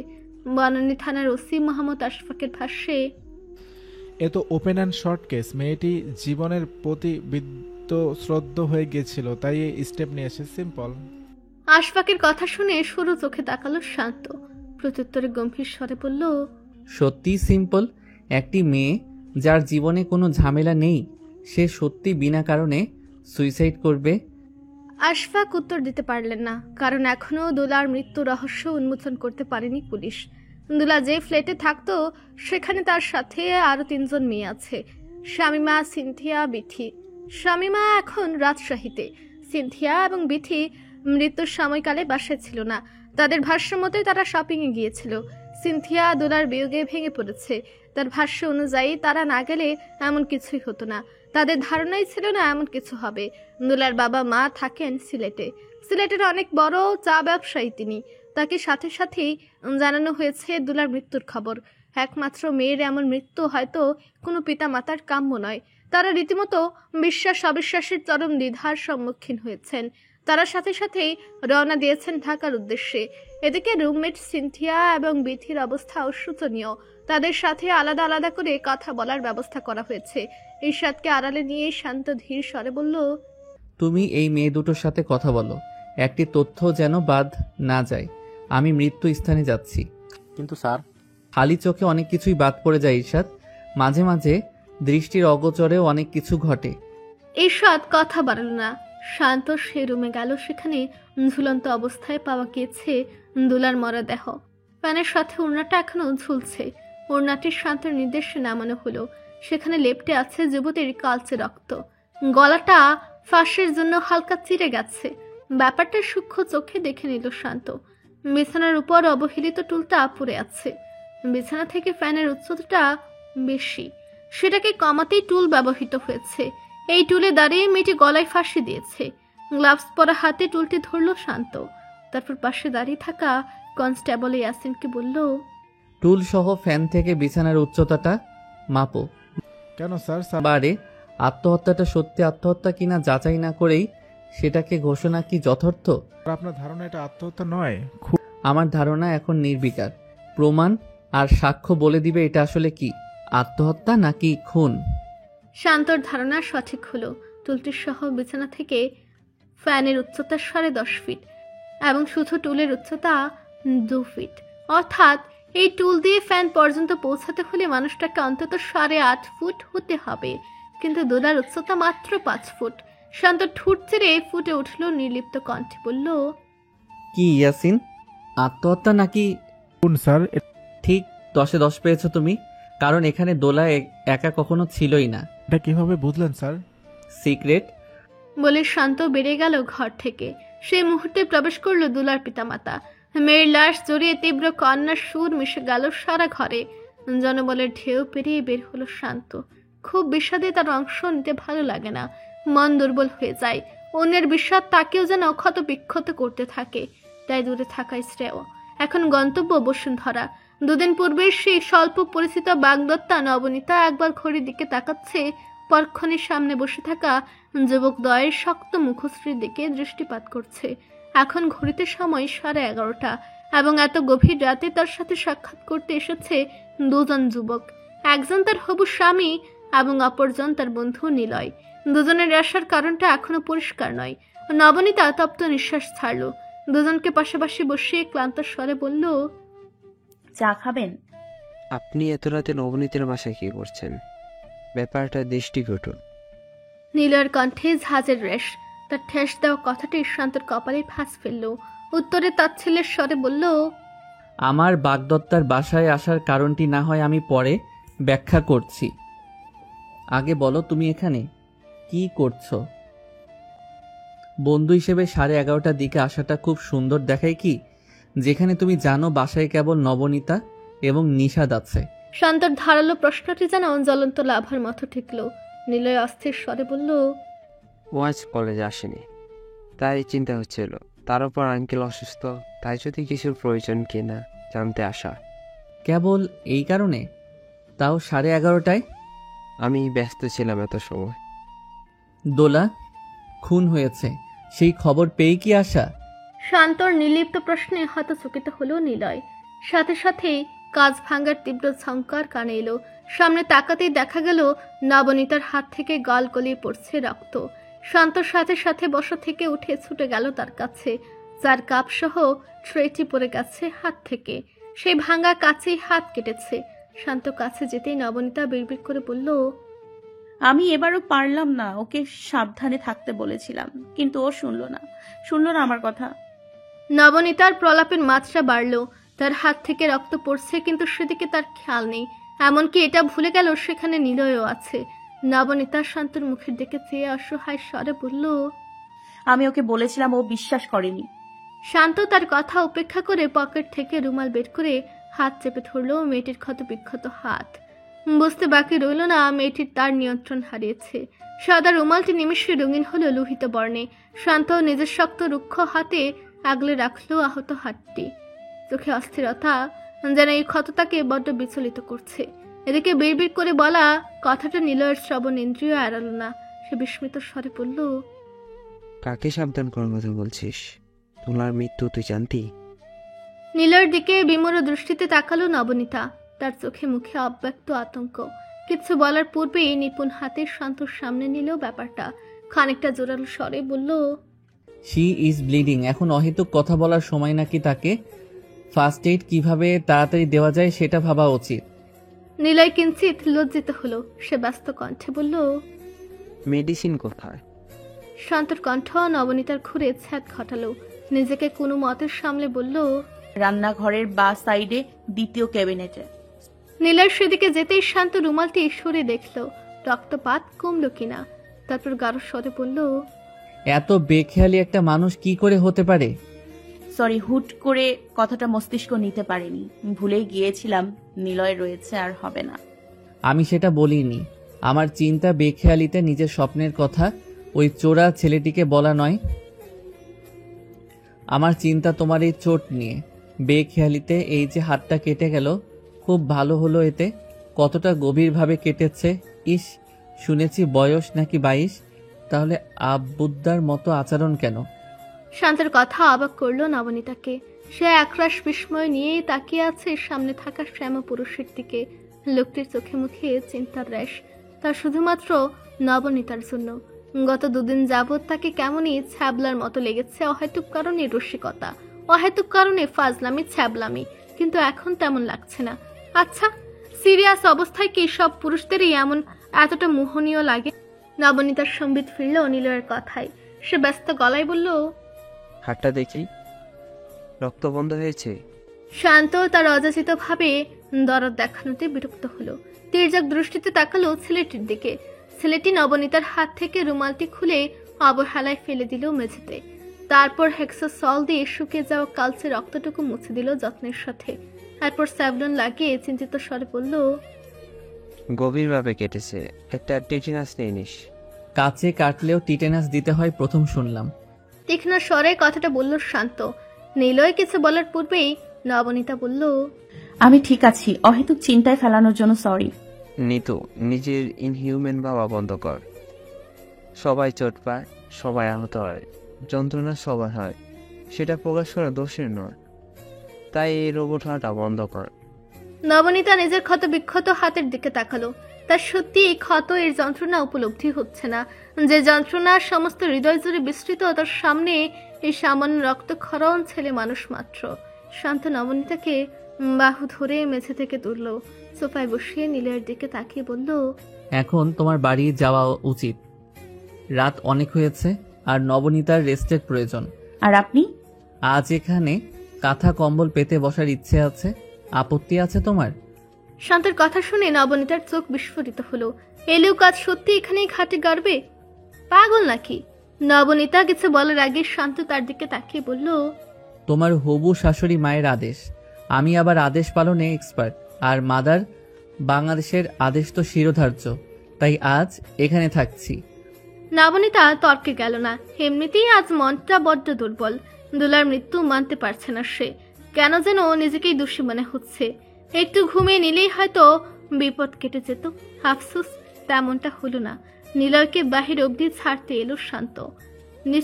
বনানী থানার ওসি মোহাম্মদ আশফাকের ভাষ্যে, এ তো ওপেন অ্যান্ড শর্ট কেস। মেয়েটি জীবনের প্রতি শ্রদ্ধ হয়ে গিয়েছিল, তাই এই স্টেপ নিয়ে এসে সিম্পল। আশফাকের কথা শুনে সরু চোখে তাকালো শান্ত। প্রত্যুত্তরে গম্ভীর স্বরে বলল, সত্যি সিম্পল? একটি মেয়ে যার জীবনে কোনো ঝামেলা নেই, সে সত্যি বিনা কারণে সুইসাইড করবে? আশফাক উত্তর দিতে পারলেন না, কারণ এখনও দোলার মৃত্যু রহস্য উন্মোচন করতে পারেনি পুলিশ। দোলা যে ফ্ল্যাটে থাকতো সেখানে তার সাথে আরো 3 জন মেয়ে আছে, শামিমা, সিনথিয়া, বিথি। শামিমা এখন রাজশাহীতে। সিনথিয়া এবং বিথি মৃত্যুর সময়কালে বাসায় ছিল না। তাদের ভাষ্য মতে তারা শপিংয়ে গিয়েছিল। সিনথিয়া দোলার বিয়োগে ভেঙে পড়েছে। তার ভাষ্য অনুযায়ী তারা না গেলে এমন কিছুই হতো না। তাদের ধারণাই ছিল না এমন কিছু হবে। দোলার বাবা মা থাকেন সিলেটে। সিলেটের অনেক বড় চা ব্যবসায়ী তিনি। তাকে সাথে সাথেই জানানো হয়েছে দোলার মৃত্যুর খবর। একমাত্র মেয়ের এমন মৃত্যু হয়তো কোনো পিতা মাতার কাম্য নয়। তারা রীতিমতো বিশ্বাস অবিশ্বাসের চরম দ্বিধার সম্মুখীন হয়েছেন। তারা সাথে সাথেই রওনা দিয়েছেন ঢাকার উদ্দেশ্যে। এদিকে রুমমেট সিনথিয়া এবং বিথির অবস্থা অশোচনীয়। তাদের সাথে আলাদা আলাদা করে কথা বলার ব্যবস্থা করা হয়েছে। ইরশাদকে আড়ালে নিয়ে শান্ত ধীর স্বরে বলল, তুমি এই মেয়ে দুটোর সাথে কথা বলো, একটি তথ্য যেন বাদ না যায়। আমি মৃত্যু স্থানে যাচ্ছি। কিন্তু স্যার, খালি চোখে অনেক কিছুই বাদ পড়ে যায় ইরশাদ। মাঝে মাঝে দৃষ্টির অগোচরেও অনেক কিছু ঘটে। ইরশাদ কথা বাড়ল না। শান্ত সে রুমে গেল। সেখানে ঝুলন্ত অবস্থায় পাওয়া গিয়েছে দোলার মরা দেহ। প্যানের সাথে ওড়নাটা এখনো ঝুলছে। ওড়নাটির শান্তর নির্দেশে নামানো হলো। সেখানে লেপ্টে আছে যুবতীর কালচে রক্ত। গলাটা ফাঁসের জন্য হালকা চিরে গেছে। ব্যাপারটা সূক্ষ্ম চোখে দেখে নিল শান্ত। বিছানার উপর অবহেলিত টুলটা পড়ে আছে। বিছানা থেকে ফ্যানের উচ্চতাটা বেশি। সেটাকে কমাতেই টুল ব্যবহৃত হয়েছে। এই টুলে দাঁড়িয়ে মেয়েটি গলায় ফাঁসি দিয়েছে। গ্লাভস পরা হাতে টুলটি ধরল শান্ত। তারপর পাশে দাঁড়িয়ে থাকা কনস্টেবল ইয়াসিনকে বলল, টুল সহ ফ্যান থেকে বিছানার উচ্চতাটা মাপো। কেন স্যার? বারে আত্মহত্যাটা সত্যি আত্মহত্যা কিনা যাচাই না করেই সেটাকে ঘোষণা কি যথার্থ? আপনার ধারণা এটা আত্মহত্যা নয়? আমার ধারণা এখন নির্বিকার। প্রমাণ আর সাক্ষ্য বলে দিবে এটা আসলে কি, আত্মহত্যা নাকি খুন। শান্তর ধারণা সঠিক হলো। টুলটির সহ বিছানা থেকে ফ্যানের উচ্চতা 10.5 ফিট এবং শুধু টুলের উচ্চতা 2 ফিট। অর্থাৎ এই টুল দিয়ে ফ্যান পর্যন্ত পৌঁছাতে হলে মানুষটাকে অন্তত 8.5 ফুট হতে হবে। কিন্তু দোলার উচ্চতা মাত্র 5 ফুট। শান্ত ঠোঁট চেড়ে ফুটে উঠল নির্লিপ্ত কণ্ঠে বলল, কি ইয়াসিন, আত্মহত্যা নাকি খুন স্যার? ঠিক 10-এ 10 পেয়েছো তুমি, কারণ এখানে দোলা একা কখনো ছিলই না। এটা কিভাবে বুঝলেন স্যার? সিক্রেট বলে শান্ত বেরিয়ে গেল ঘর থেকে। সেই মুহূর্তে প্রবেশ করলো দোলার পিতামাতা। মেয়ের লাশ জড়িয়ে তীব্র কান্নার সুর মিশে গেল সারা ঘরে। জনবলের ঢেউ পেরিয়ে বের হলো শান্ত। খুব বিষাদে তার অংশ নিতে ভালো লাগে না। মন দুর্বল হয়ে যায়। অন্যের বিষাদ তাকেও যেন ক্ষত বিক্ষত করতে থাকে। তাই দূরে থাকাই শ্রেয়। এখন গন্তব্য বসুন্ধরা। 2 দিন পূর্বে সেই স্বল্প পরিচিত বাগদত্তা নবনীতা একবার ঘড়ির দিকে তাকাচ্ছে, পরক্ষণের সামনে বসে থাকা যুবক দ্বয়ের শক্ত মুখশ্রীর দিকে দৃষ্টিপাত করছে। এখন ঘড়িতে সময় 11:30 এবং এত গভীর রাতে তার সাথে সাক্ষাৎ করতে এসেছে 2 জন যুবক। একজন তার হবু স্বামী এবং অপরজন তার বন্ধু নিলয়। দুজনের আসার কারণটা এখনো পরিষ্কার নয়। নবনীতা তপ্ত নিঃশ্বাস ছাড়ল। দুজনকে পাশাপাশি বসিয়ে ক্লান্ত স্বরে বলল, চা খাবেন? আপনি এত রাতে নবনীতের বাসায় কি করছেন? ব্যাপারটা দৃষ্টিকটু। নীলয়ের কণ্ঠে ঝাঁজের রেশ। তার ঠেস দেওয়া কথাটি শান্তর কপালে ফাঁস ফেলল। উত্তরে তাচ্ছিল্যের স্বরে বলল, আমার বাগদত্তার বাসায় আসার কারণটি না হয় আমি পরে ব্যাখ্যা করছি। আগে বলো তুমি এখানে কি করছো? বন্ধু হিসেবে 11:30টার দিকে আসাটা খুব সুন্দর দেখায় কি, যেখানে তুমি জানো বাসায় কেবল নবনীতা এবং নিশাদ আছে। শান্তর ধারালো প্রশ্নটি যেন জ্বলন্ত লাভার মতো ঠেকল। নীলয় অস্থির স্বরে বলল, ও আজ কলেজে আসেনি, তাই চিন্তা হচ্ছিল। তার উপর আঙ্কেল অসুস্থ, তাই যদি কিছুর প্রয়োজন কিনা জানতে আসা। কেবল এই কারণে? তাও 11:30টায়? আমি ব্যস্ত ছিলাম এত সময়। দোলা খুন হয়েছে সেই খবর পেয়ে কি আসা? শান্তর নির্লিপ্ত প্রশ্নে হতচকিত হলো নীলয়। সাথে সাথেই কাজ ভাঙার তীব্র ঝংকার কানে এলো। সামনে তাকাতেই দেখা গেল নবনীতার হাত থেকে গাল গলিয়ে পড়ছে রক্ত। শান্তর সাথে সাথে বসা থেকে উঠে ছুটে গেল তার কাছে। যার কাপ সহ ট্রেটি পড়ে গেছে হাত থেকে। সেই ভাঙা কাছেই হাত কেটেছে। শান্ত কাছে যেতেই নবনীতা বিড়বিড় করে বলল, আমি এবারও পারলাম না। ওকে সাবধানে থাকতে বলেছিলাম, কিন্তু ও শুনলো না আমার কথা। নবনীতার প্রলাপের মাত্রা বাড়ল। তার হাত থেকে রক্ত পড়ছে, কিন্তু সেদিকে তার খেয়াল নেই। এমনকি এটা ভুলে গেল সেখানে নিলয়ও আছে। নবনীতা শান্তর মুখের দিকে চেয়ে অসহায় স্বরে বলল, আমি ওকে বলেছিলাম, ও বিশ্বাস করেনি। শান্ত তার কথা উপেক্ষা করে পকেট থেকে রুমাল বের করে হাত চেপে ধরল মেয়েটির ক্ষত বিক্ষত হাত। বুঝতে বাকি রইল না মেয়েটির তার নিয়ন্ত্রণ হারিয়েছে। সাদা রুমালটি নিমেষে রঙিন হলো লোহিত বর্ণে। শান্ত নিজের শক্ত রুক্ষ হাতে আগলে রাখলো আহত হাতটি। চোখে অস্থিরতা, যেন এই ক্ষত তাকে বড্ড বিচলিত করছে। এদিকে বিড়বিড় করে বলা কথাটা নিলয়ের শ্রবণ ইন্দ্রিয় এড়ালো না। সে বিস্মিত স্বরে বলল, কাকে সাবধান করার কথা বলছিস? তোমার মৃত্যু তুই জানতি? নিলয়ের দিকে বিমূঢ় দৃষ্টিতে তাকালো নবনীতা। তার চোখে মুখে অব্যক্ত আতঙ্ক। কিছু বলার পূর্বেই নিপুণ হাতের শান্তর সামনে নিলেও ব্যাপারটা খানিকটা জোরালো স্বরে বলল, শি ইজ ব্লিডিং। এখন অহেতুক কথা বলার সময় নাকি তাকে ফার্স্ট এইড কিভাবে তাড়াতাড়ি দেওয়া যায় সেটা ভাবা উচিত। নিলয় কিঞ্চিত লজ্জিত হলো। সে ব্যস্ত কণ্ঠে বলল, মেডিসিন কোথায়? শান্তর কণ্ঠ নবনীতার ঘুরে ছ্যাদ ঘটালো। নিজেকে কোনো মতের সামলে বলল, রান্নাঘরের বা সাইডে দ্বিতীয় ক্যাবিনেটে। নীলার সেদিকে যেতেই শান্ত রুমালটি সরে দেখল রক্তপাত কমলো কিনা। তারপর গাঢ় স্বরে বলল, এত বেখেয়ালি একটা মানুষ কি করে হতে পারে? সরি, হুট করে কথাটা মস্তিষ্ক নিতে পারেনি। ভুলে গিয়েছিলাম নিলয় রয়েছে, আর হবে না। আমি সেটা বলিনি। আমার চিন্তা বেখেয়ালিতে নিজের স্বপ্নের কথা ওই চোরা ছেলেটিকে বলা নয়। আমার চিন্তা তোমার এই চোট নিয়ে। বেখেয়ালিতে এই যে হাতটা কেটে গেল, খুব ভালো হলো এতে। কতটা গভীরভাবে কেটেছে। ইস, শুনেছি বয়স নাকি 22। তাহলে আব্বুদ্দার মতো আচরণ কেন? শান্তের কথা অবাক করলো নবনীতাকে। সে একরাশ বিস্ময় নিয়ে তাকিয়ে আছে সামনে থাকা শ্যাম পুরুষের দিকে। লোকটির চোখে মুখে চিন্তার রেশ। তা শুধুমাত্র নবনীতার জন্য। গত দুদিন যাবৎ তাকে কেমনই ছ্যাবলার মতো লেগেছে। অহেতুক কারণে রসিকতা, অহেতুক কারণে ফাজলামি, ছ্যাবলামি। কিন্তু এখন তেমন লাগছে না। আচ্ছা, সিরিয়াস অবস্থায় কি সব পুরুষদেরই এমন এতটা মোহনীয় লাগে? নবনীতার সম্বিত ফিরল নিলয়ের কথায়। সে ব্যস্ত গলায় বলল, হাতটা দেখি, রক্ত বন্ধ হয়েছে। শান্ত তার অযাচিত ভাবে দরদ দেখানোতে বিরক্ত হলো। তির্যক দৃষ্টিতে তাকালো ছেলেটির দিকে। ছেলেটি নবনীতার হাত থেকে রুমালটি খুলে অবহেলায় ফেলে দিল মেঝেতে। তারপর হেক্সোসল দিয়ে শুকিয়ে যাওয়া কালচে রক্তটুকু মুছে দিল যত্নের সাথে। তারপর স্যাভলন লাগিয়ে চিন্তিত স্বরে বলল, গভীরভাবে কেটেছে, একটা টেটিনাস নিয়ে নিস। কাছে কাটলেও টিটেনাস দিতে হয় প্রথম শুনলাম। তীক্ষ্ণ স্বরে কথাটা বলল শান্ত। নিলয় কিছু বলার পূর্বেই নবনীতা বলল, আমি ঠিক আছি, অহেতুক চিন্তায় ফেলানোর জন্য সরি। নিতু, নিজের ইনহিউম্যান ভাবা বন্ধ কর। সবাই চোট পায়, সবাই আহত হয়, যন্ত্রণা সবার হয়, সেটা প্রকাশ করা দোষের নয়। তাই এই রোবট হওয়াটা বন্ধ কর। নবনীতা নিজের ক্ষত বিক্ষত হাতের দিকে তাকালো। তার সত্যি এই ক্ষত, এর যন্ত্রণা উপলব্ধি হচ্ছে না। যে যন্ত্রণা সমস্ত হৃদয় জুড়ে বিস্তৃত, তার সামনে এই সামান্য রক্তক্ষরণ ছেলে মানুষ মাত্র। শান্ত নবনীতাকে বাহু ধরে মেঝে থেকে তুলল। সোফায় বসিয়ে নীলের দিকে তাকিয়ে বলল, এখন তোমার বাড়ি যাওয়া উচিত। রাত অনেক হয়েছে, আর নবনীতার রেস্টের প্রয়োজন। আর আপনি? আজ এখানে কাঁথা কম্বল পেতে বসার ইচ্ছে আছে। আপত্তি আছে তোমার? শান্তের কথা শুনে নবনীতার চোখ বিস্ফোরিত হলো। এলেও কাজ সত্যি এখানেই ঘাটে গাড়বে? পাগল নাকি? নবনীতা কিছু বলার আগে শান্ত তার দিকে তাকিয়ে বলল, তোমার হবু শাশুড়ি মায়ের আদেশ। আমি আবার আদেশ পালনে এক্সপার্ট। আর মাদার বাংলাদেশের আদেশ তো শিরোধার্য। তাই আজ এখানে থাকছি। নবনীতা তর্কে গেল না। এমনিতেই আজ মনটা বড্ড দুর্বল। দোলার মৃত্যু মানতে পারছে না সে। কেন যেন নিজেকেই দোষী মনে হচ্ছে। একটু ঘুমিয়ে নিলেই হয়তো বিপদ কেটে যেত। আফসোস, তেমনটা হলো না। নিলয়কে বাহির অবধি ছাড়তে এলো শান্ত।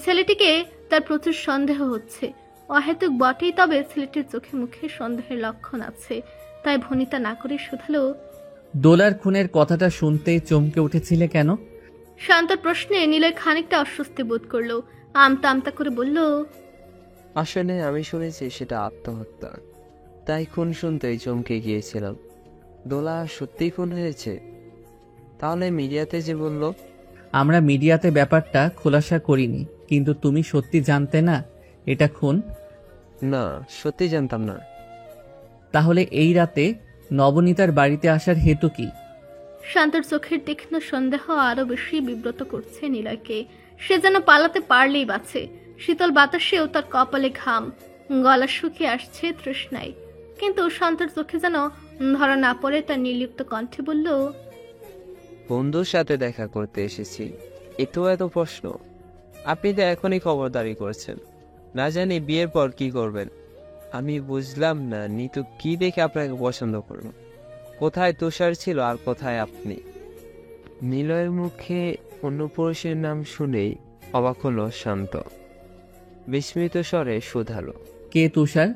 ছেলেটিকে তার প্রচুর সন্দেহ হচ্ছে। অহেতুক বটেই, তবে ছেলেটির চোখে মুখে সন্দেহের লক্ষণ আছে। তাই ভনিতা না করে শুধালো, দোলার খুনের কথাটা শুনতেই চমকে উঠেছিলে কেন? শান্তর প্রশ্নে নিলয় খানিকটা অস্বস্তি বোধ করলো। আমতা আমতা করে বলল, আসলে আমি শুনেছি সেটা আত্মহত্যা, তাই খুন শুনতেই চমকে গিয়েছিলাম। দোলা সত্যিই খুন হয়েছে? তাহলে মিডিয়াতে যে বলল? আমরা মিডিয়াতে ব্যাপারটা খোলাসা করিনি, কিন্তু তুমি সত্যি জানতে না এটা খুন? না, সত্যি জানতাম না। তাহলে এই রাতে নবনীতার বাড়িতে আসার হেতু কি? শান্তর চোখের তীক্ষ্ণ সন্দেহ আরো বেশি বিব্রত করছে নিলয়কে। সে যেন পালাতে পারলেই বাঁচে। শীতল বাতাসেও তার কপালে ঘাম, গলা শুকিয়ে আসছে তৃষ্ণায়। কিন্তু শান্তর চোখে যেন ধরা না পড়ে তার নির্লিপ্ত কণ্ঠে বলল, বন্ধুর সাথে দেখা করতে এসেছি, এত প্রশ্ন? আপনি তো এখনই খবরদারি করছেন, না জানি বিয়ের পর কি করবেন। আমি বুঝলাম না নিতু কি দেখে আপনাকে পছন্দ করলো। কোথায় তুষার ছিল আর কোথায় আপনি? নিলয়ের মুখে অন্য পুরুষের নাম শুনেই অবাক হলো শান্ত। বিস্মিত স্বরে শুধালো, কে তুষার?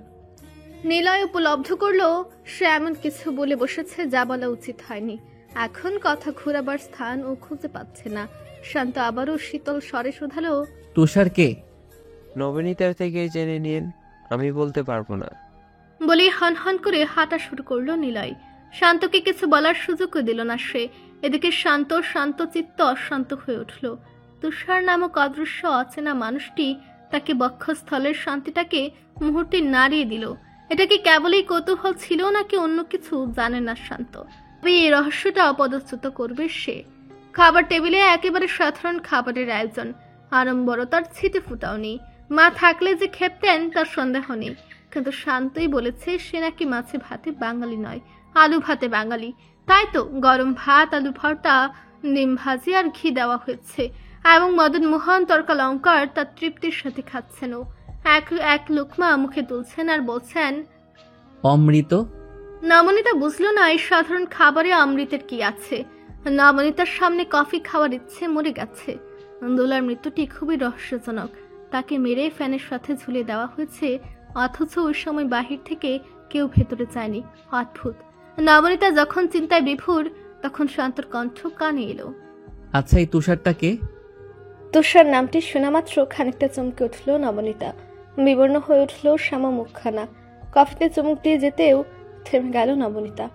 নিলয় উপলব্ধ করলো সে এমন কিছু বলে বসেছে যা বলা উচিত হয়নি। এখন কথা ঘুরাবার স্থান ও খুঁজে পাচ্ছে না। শান্ত আবারও শীতল স্বরে শুধালো, তুষার কে? নবনীতার থেকে জেনে নিন, আমি বলতে পারবো না। বলে হন করে হাঁটা শুরু করলো নিলয়। শান্তকে কিছু বলার সুযোগও দিল না সে। এদিকে শান্তচিত্ত অশান্ত হয়ে উঠল। তুষার নামক অদৃশ্য অচেনা মানুষটি তাকে বক্ষস্থলের শান্তিটাকে মুহূর্তে নাড়িয়ে দিল। এটা কি কেবলই কৌতূহল ছিল নাকি অন্য কিছু জানে না শান্ত। তবে এই রহস্যটা অপদচ্যুত করবে সে। খাবার টেবিলে একেবারে সাধারণ খাবারের আয়োজন, আড়ম্বরতার ছিটে ফুটাও নেই। মা থাকলে যে খেপতেন তার সন্দেহ নেই, কিন্তু শান্তই বলেছে সে নাকি মাছে ভাতে বাঙালি নয়, আলু ভাতে বাঙালি। তাই তো গরম ভাত, আলু ভর্তা, ডিম ভাজি আর ঘি দেওয়া হয়েছে, এবং মদন মোহন তর্কা লঙ্কার তার তৃপ্তির সাথে খাচ্ছেন। ও এক লোকমা মুখে তুলছেন আর বলছেন, অমৃত। নবনীতা বুঝলো না এই সাধারণ খাবারে অমৃতের কি আছে। নবনীতার সামনে কফি খাওয়ার ইচ্ছে মরে গেছে। দোলার মৃত্যুটি খুবই রহস্যজনক। তাকে মেরে ফ্যানের সাথে ঝুলিয়ে দেওয়া হয়েছে, অথচ ওই সময় বাহির থেকে কেউ ভেতরে যায়নি। অদ্ভুত। নবনীতা যখন চিন্তায় বিভোর তখন শান্তর কণ্ঠ কানে এলো, আচ্ছা, এই তুষারটা কে? তুষার নামটি শোনা মাত্র খানিকটা চমকে উঠল নবনীতা। বিবর্ণ হয়ে উঠল শ্যামা মুখখানা। কফিতে চুমুক দিয়ে যেতেও থেমে গেল নবনীতা।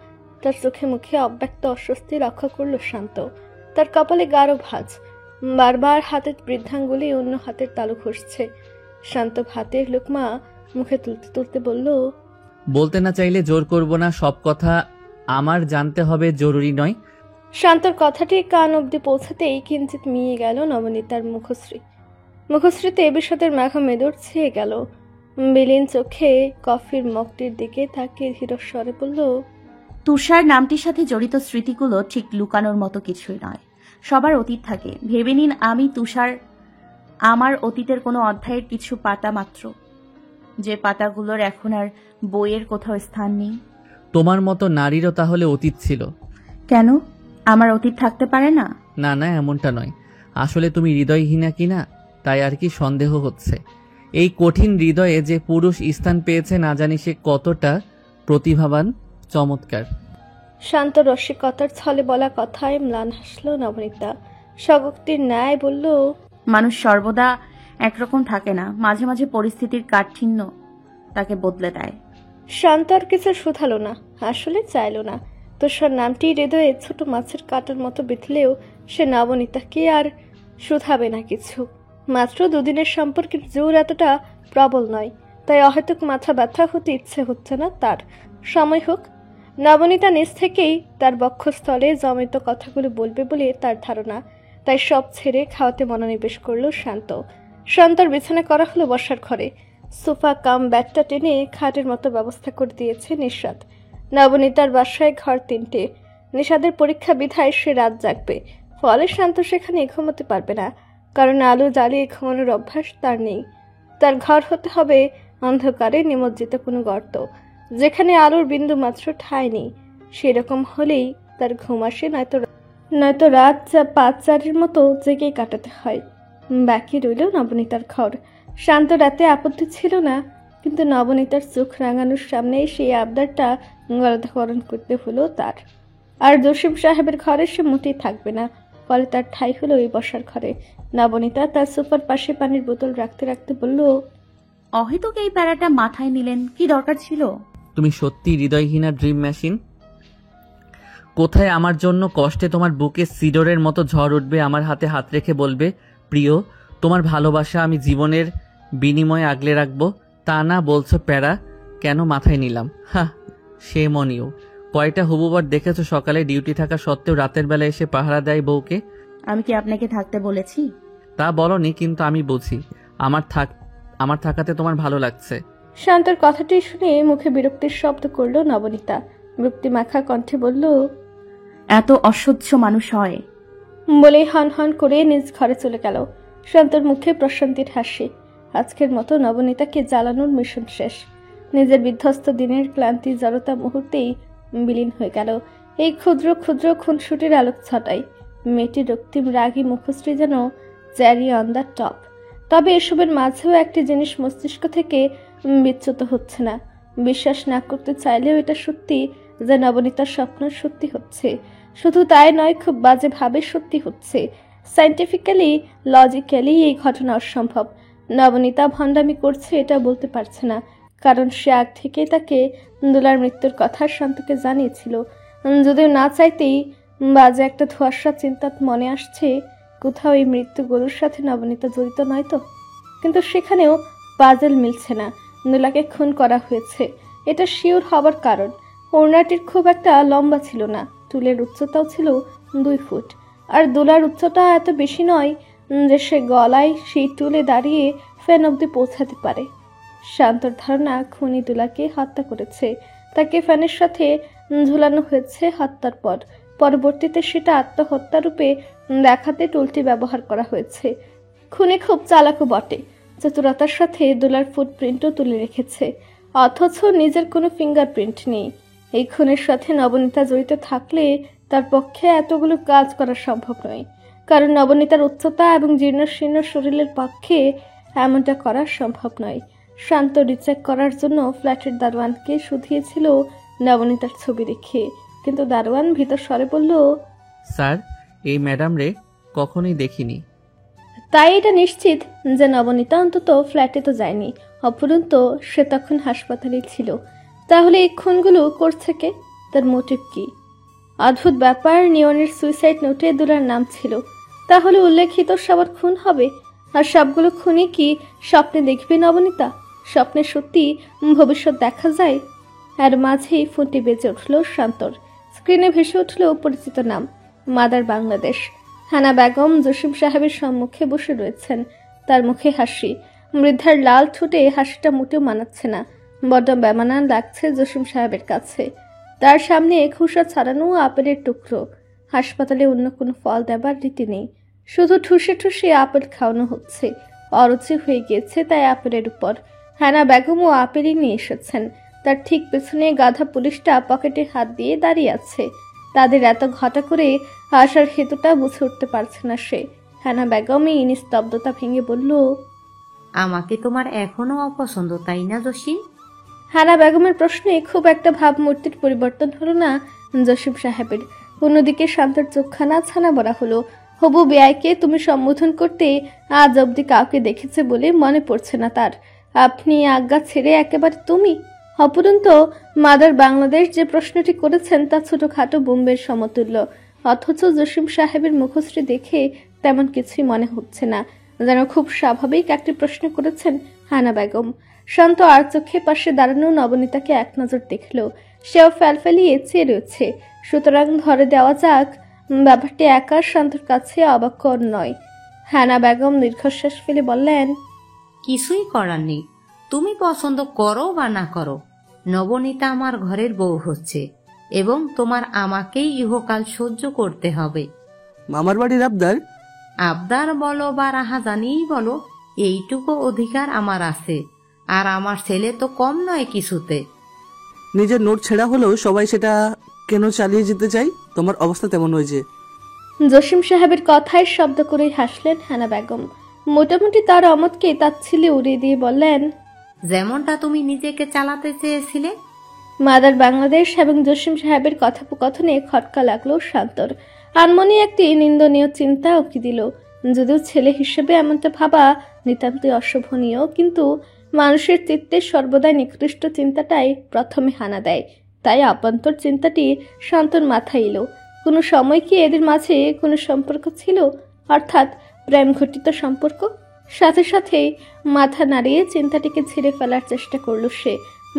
তার চোখে মুখে অব্যক্ত অস্বস্তি লক্ষ্য করল শান্ত। তার কপালে গাঢ় ভাঁজ, বারবার হাতের বৃদ্ধাঙ্গুলি অন্য হাতের তালু ঘষছে। শান্ত ভাতের লোকমা মুখে তুলতে তুলতে বলল, বলতে না চাইলে জোর করব না, সব কথা আমার জানতে হবে জরুরি নয়। শান্তর কথাটি কান অব্দি পৌঁছাতেই কিঞ্চিত মিয়ে গেল নবনীতার মুখশ্রীতে বিষাদের মেঘা মেদর ছেয়ে গেল। বিলীন চোখে কফির মগটির দিকে তাকিয়ে ধীর স্বরে বলল, তুষার নামটির সাথে জড়িত স্মৃতিগুলো ঠিক লুকানোর মতো কিছুই নয়। সবার অতীত থাকে। ভেবে নিন আমি তুষার আমার অতীতের কোনো অধ্যায়ের কিছু পাতা মাত্র, যে পাতাগুলোর এখন আর বইয়ের কোথাও স্থান নেই। তোমার মতো নারীরও তাহলে অতীত ছিল? কেন, আমার অতীত থাকতে পারে না? না না, এমনটা নয়। আসলে তুমি হৃদয়হীনা কিনা তাই আর কি সন্দেহ হচ্ছে। এই কঠিন হৃদয়ে যে পুরুষ স্থান পেয়েছে না জানি সে কতটা প্রতিভাবান, চমৎকার। শান্ত রসিকতার ছলে বলা কথায় ম্লান হাসল নবনীতা। স্বগক্তির ন্যায় বলল, মানুষ সর্বদা একরকম থাকে না, মাঝে মাঝে পরিস্থিতির কাঠিন্য তাকে বদলে দেয়। শান্ত আর কিছু শুধালো না, আসলে চাইল না। তুষার নামটি হৃদয়ে ছোট মাছের কাটার মতো বিঁধলেও সে নবনীতাকে আর শুধাবে না কিছু। মাত্র দুদিনের সম্পর্কের জোর এতটা প্রবল নয়, তাই অহেতুক মাথা ব্যথা হতে ইচ্ছে হচ্ছে না তার। সময় হোক। নবনীতা নিজ থেকেই তার বক্ষস্থলে জমিত কথাগুলো বলবে বলে তার ধারণা, তাই সব ছেড়ে খাওয়াতে মনোনিবেশ করলো শান্ত। শান্তর বিছানা করা হলো বসার ঘরে। সোফা কাম ব্যাটটা টেনে খাটের মতো ব্যবস্থা করে দিয়েছে নিশাদ। নবনীতার বাসায় ঘর 3টে। নিশাদের পরীক্ষা বিধায় সে রাত জাগবে, ফলে শান্ত সেখানে ঘুমোতে পারবে না, কারণ আলো জ্বালিয়ে ঘুমানোর অভ্যাস তার নেই। তার ঘর হতে হবে অন্ধকারে নিমজ্জিত কোনো গর্ত, যেখানে আলোর বিন্দু মাত্র ঠাঁই নেই। সেরকম হলেই তার ঘুম আসে, নয়তো রাত 5-4-এর মতো জেগেই কাটাতে হয়। বাকি রইল নবনীতার ঘর। শান্ত রাতে আপত্তি ছিল না, কিন্তু নবনীতার চোখ রাঙানোর সামনে সেই আবদারটা গলাধকরণ করতে হলো তার। আর জসিম সাহেবের ঘরে সে মোটেই থাকবে না, ফলে তার ঠাঁই হলো এই বসার ঘরে। নবনীতা তার সোফার পাশে পানির বোতল রাখতে রাখতে বলল, অহেতুক এই প্যারাটা মাথায় নিলেন, কি দরকার ছিল? তুমি সত্যি হৃদয়হীনা ড্রিম মেশিন। কোথায় আমার জন্য কষ্টে তোমার বুকে সিডরের মতো ঝড় উঠবে, আমার হাতে হাত রেখে বলবে, প্রিয়, তোমার ভালোবাসা আমি জীবনের বিনিময়ে আগলে রাখবো। তা না, বলছো প্যারা কেন মাথায় নিলাম। হ্যাঁ, সে মনিও কয়টা হবুবার দেখেছো সকালে ডিউটি থাকা সত্ত্বেও রাতের বেলা এসে পাহারা দেয় বউকে? আমি কি আপনাকে থাকতে বলেছি? তা বলনি, কিন্তু আমি বুঝি আমার থাকাতে তোমার ভালো লাগছে। শান্তর কথাটি শুনে মুখে বিরক্তির শব্দ করলো নবনীতা। বিরক্তি মাখা কণ্ঠে বলল, এত অসহ্য মানুষ হয়? বলে হন হন করে নিজ ঘরে চলে গেল। শান্তর মুখে প্রশান্তির হাসি। আজকের মতো নবনীতাকে জ্বালানোর মিশন শেষ। নিজের বিধ্বস্ত দিনের ক্লান্তি জড়তা মুহূর্তেই বিলীন হয়ে গেল এই ক্ষুদ্র ক্ষুদ্র খুনসুটির আলোক ছটায়। মেয়েটির রক্তিম রাগী মুখশ্রী যেন চ্যারি অন দ্য টপ। তবে এসবের মাঝেও একটি জিনিস মস্তিষ্ক থেকে বিচ্যুত হচ্ছে না। বিশ্বাস না করতে চাইলেও এটা সত্যি যে নবনীতার স্বপ্ন সত্যি হচ্ছে। শুধু তাই নয়, খুব বাজে ভাবে সত্যি হচ্ছে। সায়েন্টিফিক্যালি, লজিক্যালি এই ঘটনা অসম্ভব। নবনীতা ভণ্ডামি করছে এটা বলতে পারছে না, কারণ সে আগ থেকেই তাকে দোলার মৃত্যুর কথা শান্তকে জানিয়েছিল। যদিও না চাইতেই বাজে একটা ধোঁয়াশা চিন্তা মনে আসছে, কোথাও এই মৃত্যুগুলোর সাথে নবনীতা জড়িত নয় তো। কিন্তু সেখানেও পাজল মিলছে না। দোলাকে খুন করা হয়েছে এটা শিওর হবার কারণ ওড়নাটির খুব একটা লম্বা ছিল না, চুলের উচ্চতাও ছিল 2 ফুট। আর দোলার উচ্চতা এত বেশি নয় যে সে গলায় সেই টুলে দাঁড়িয়ে ফ্যান অবধি পৌঁছাতে পারে। শান্তর ধারণা খুনি দোলাকে হত্যা করেছে। তাকে ফ্যানের সাথে ঝুলানো হয়েছে হত্যার পর। পরবর্তীতে সেটা আত্মহত্যা রূপে দেখাতে টুলটি ব্যবহার করা হয়েছে। খুনি খুব চালাকও বটে, চতুরতার সাথে দোলার ফুটপ্রিন্টও তুলে রেখেছে, অথচ নিজের কোনো ফিঙ্গারপ্রিন্ট নেই। এই খুনের সাথে নবনীতা জড়িত থাকলে তার পক্ষে এতগুলো কাজ করা সম্ভব নয়, কারণ নবনীতার উচ্চতা এবং জীর্ণশীর্ণ শরীরের পক্ষে এমনটা করা সম্ভব নয়। শান্ত রিচেক করার জন্য ফ্ল্যাটের দারোয়ানকে শুধিয়েছিল নবনীতার ছবি দেখে, কিন্তু দারোয়ান ভীতর স্বরে বলল, স্যার, এই ম্যাডাম রে কখনোই দেখিনি। তাই এটা নিশ্চিত যে নবনীতা অন্তত ফ্ল্যাটে তো যায়নি, অপরন্তু সে তখন হাসপাতালে ছিল। তাহলে এই খুনগুলো করছে কে? তার মোটিভ কি? অদ্ভুত ব্যাপার, নিয়নের সুইসাইড নোটে দোলার নাম ছিল, তাহলে উল্লেখিত সবার খুন হবে। আর সবগুলো খুনি কি স্বপ্নে দেখবে নবনীতা? স্বপ্নে সত্যি ভবিষ্যৎ দেখা যায়? আর মাঝেই ফোনটি বেজে উঠল শান্তর। স্ক্রিনে ভেসে উঠল পরিচিত নাম, মাদার বাংলাদেশ। হানা বেগম জসিম সাহেবের সম্মুখে বসে রয়েছেন, তার মুখে হাসি। বৃদ্ধার লাল ঠোঁটে হাসিটা মোটেও মানাচ্ছে না, বড্ড বেমানান লাগছে জসিম সাহেবের কাছে। তার সামনে খোসা ছাড়ানো আপেলের টুকরো। হাসপাতালে অন্য কোনো ফল দেবার রীতি নেই, শুধু ঠুসে ঠুসে আপেল খাওয়ানো হচ্ছে। অরুচি হয়ে গিয়েছে তাই আপেলের উপর। হানা বেগমও আপেলই নিয়ে এসেছেন। তার ঠিক পেছনে গাধা পুলিশটা পকেটে হাত দিয়ে দাঁড়িয়ে আছে। তাদের এত ঘটা করে আসার হেতুটা বুঝে উঠতে পারছে না সে। হানা বেগমই নিস্তব্ধতা ভেঙে বলল, আমাকে তোমার এখনো অপছন্দ, তাই না জসিম? হানা বেগমের প্রশ্নে খুব একটা ভাবমূর্তির পরিবর্তন হলো না জসিম সাহেবের। অন্যদিকে শান্তর চোখখানা ছানা বড়া হলো। হবু বেয়াইকে তুমি সম্বোধন করতে আজ অবধি কাউকে দেখেছে বলে মনে পড়ছে না তার। আপনি আজ্ঞা ছেড়ে একেবারে তুমি। অপরন্ত মাদার বাংলাদেশ যে প্রশ্নটি করেছেন তা ছোটখাটো বোম্বের সমতুল্য, অথচ জসিম সাহেবের মুখশ্রী দেখে তেমন কিছুই মনে হচ্ছে না, যেন খুব স্বাভাবিক একটি প্রশ্ন করেছেন হানা বেগম। শান্ত আর চোখে পাশে দাঁড়ানো নবনীতাকে এক নজর দেখল, সেও ফ্যালফেলিয়ে চেয়ে রয়েছে। সুতরাং ধরে দেওয়া যাক ব্যাপারটি একা শান্তর কাছে অবাক নয়। হানা বেগম দীর্ঘশ্বাস ফেলে বললেন, কিছুই করার নেই, তুমি পছন্দ করো বা না করো, নবনীতা আমার ঘরের বউ হচ্ছে এবং তোমার আমাকেই ইহকাল সহ্য করতে হবে। মামার বাড়ির আবদার? আবদার বলো বা রাহাজানিই বলো, এইটুকু অধিকার আমার আছে। আর আমার ছেলে তো কম নয় কিছুতে। নিজের নোট ছেঁড়া হলেও সবাই সেটা কেন চালিয়ে যেতে চাই? তোমার অবস্থা তেমন হয়েছে। জসিম সাহেবের কথায় শব্দ করেই হাসলেন হানা বেগম। মোটামুটি তার অমতকে তাচ্ছিল্যে উড়িয়ে দিয়ে বললেন, যেমনটা তুমি নিজেকে চালাতে চেয়েছিলে। মাদার বাংলাদেশ এবং জসিম সাহেবের কথোপকথনে খটকা লাগলো শান্তর। আনমনে একটি নিন্দনীয় চিন্তা উকি দিল। যদিও ছেলে হিসেবে এমনটা ভাবা নিতান্তই অশোভনীয়, কিন্তু মানুষের চিত্তে সর্বদাই নিকৃষ্ট চিন্তাটাই প্রথমে হানা দেয়। তাই অভ্যন্তর চিন্তাটি শান্তর মাথায় এলো। কোনো সময় কি এদের মাঝে কোনো সম্পর্ক ছিল, অর্থাৎ প্রেম ঘটিত সম্পর্ক? সাথে সাথে মাথা নাড়িয়ে চিন্তাটিকে ঝেড়ে ফেলার চেষ্টা করলো সে।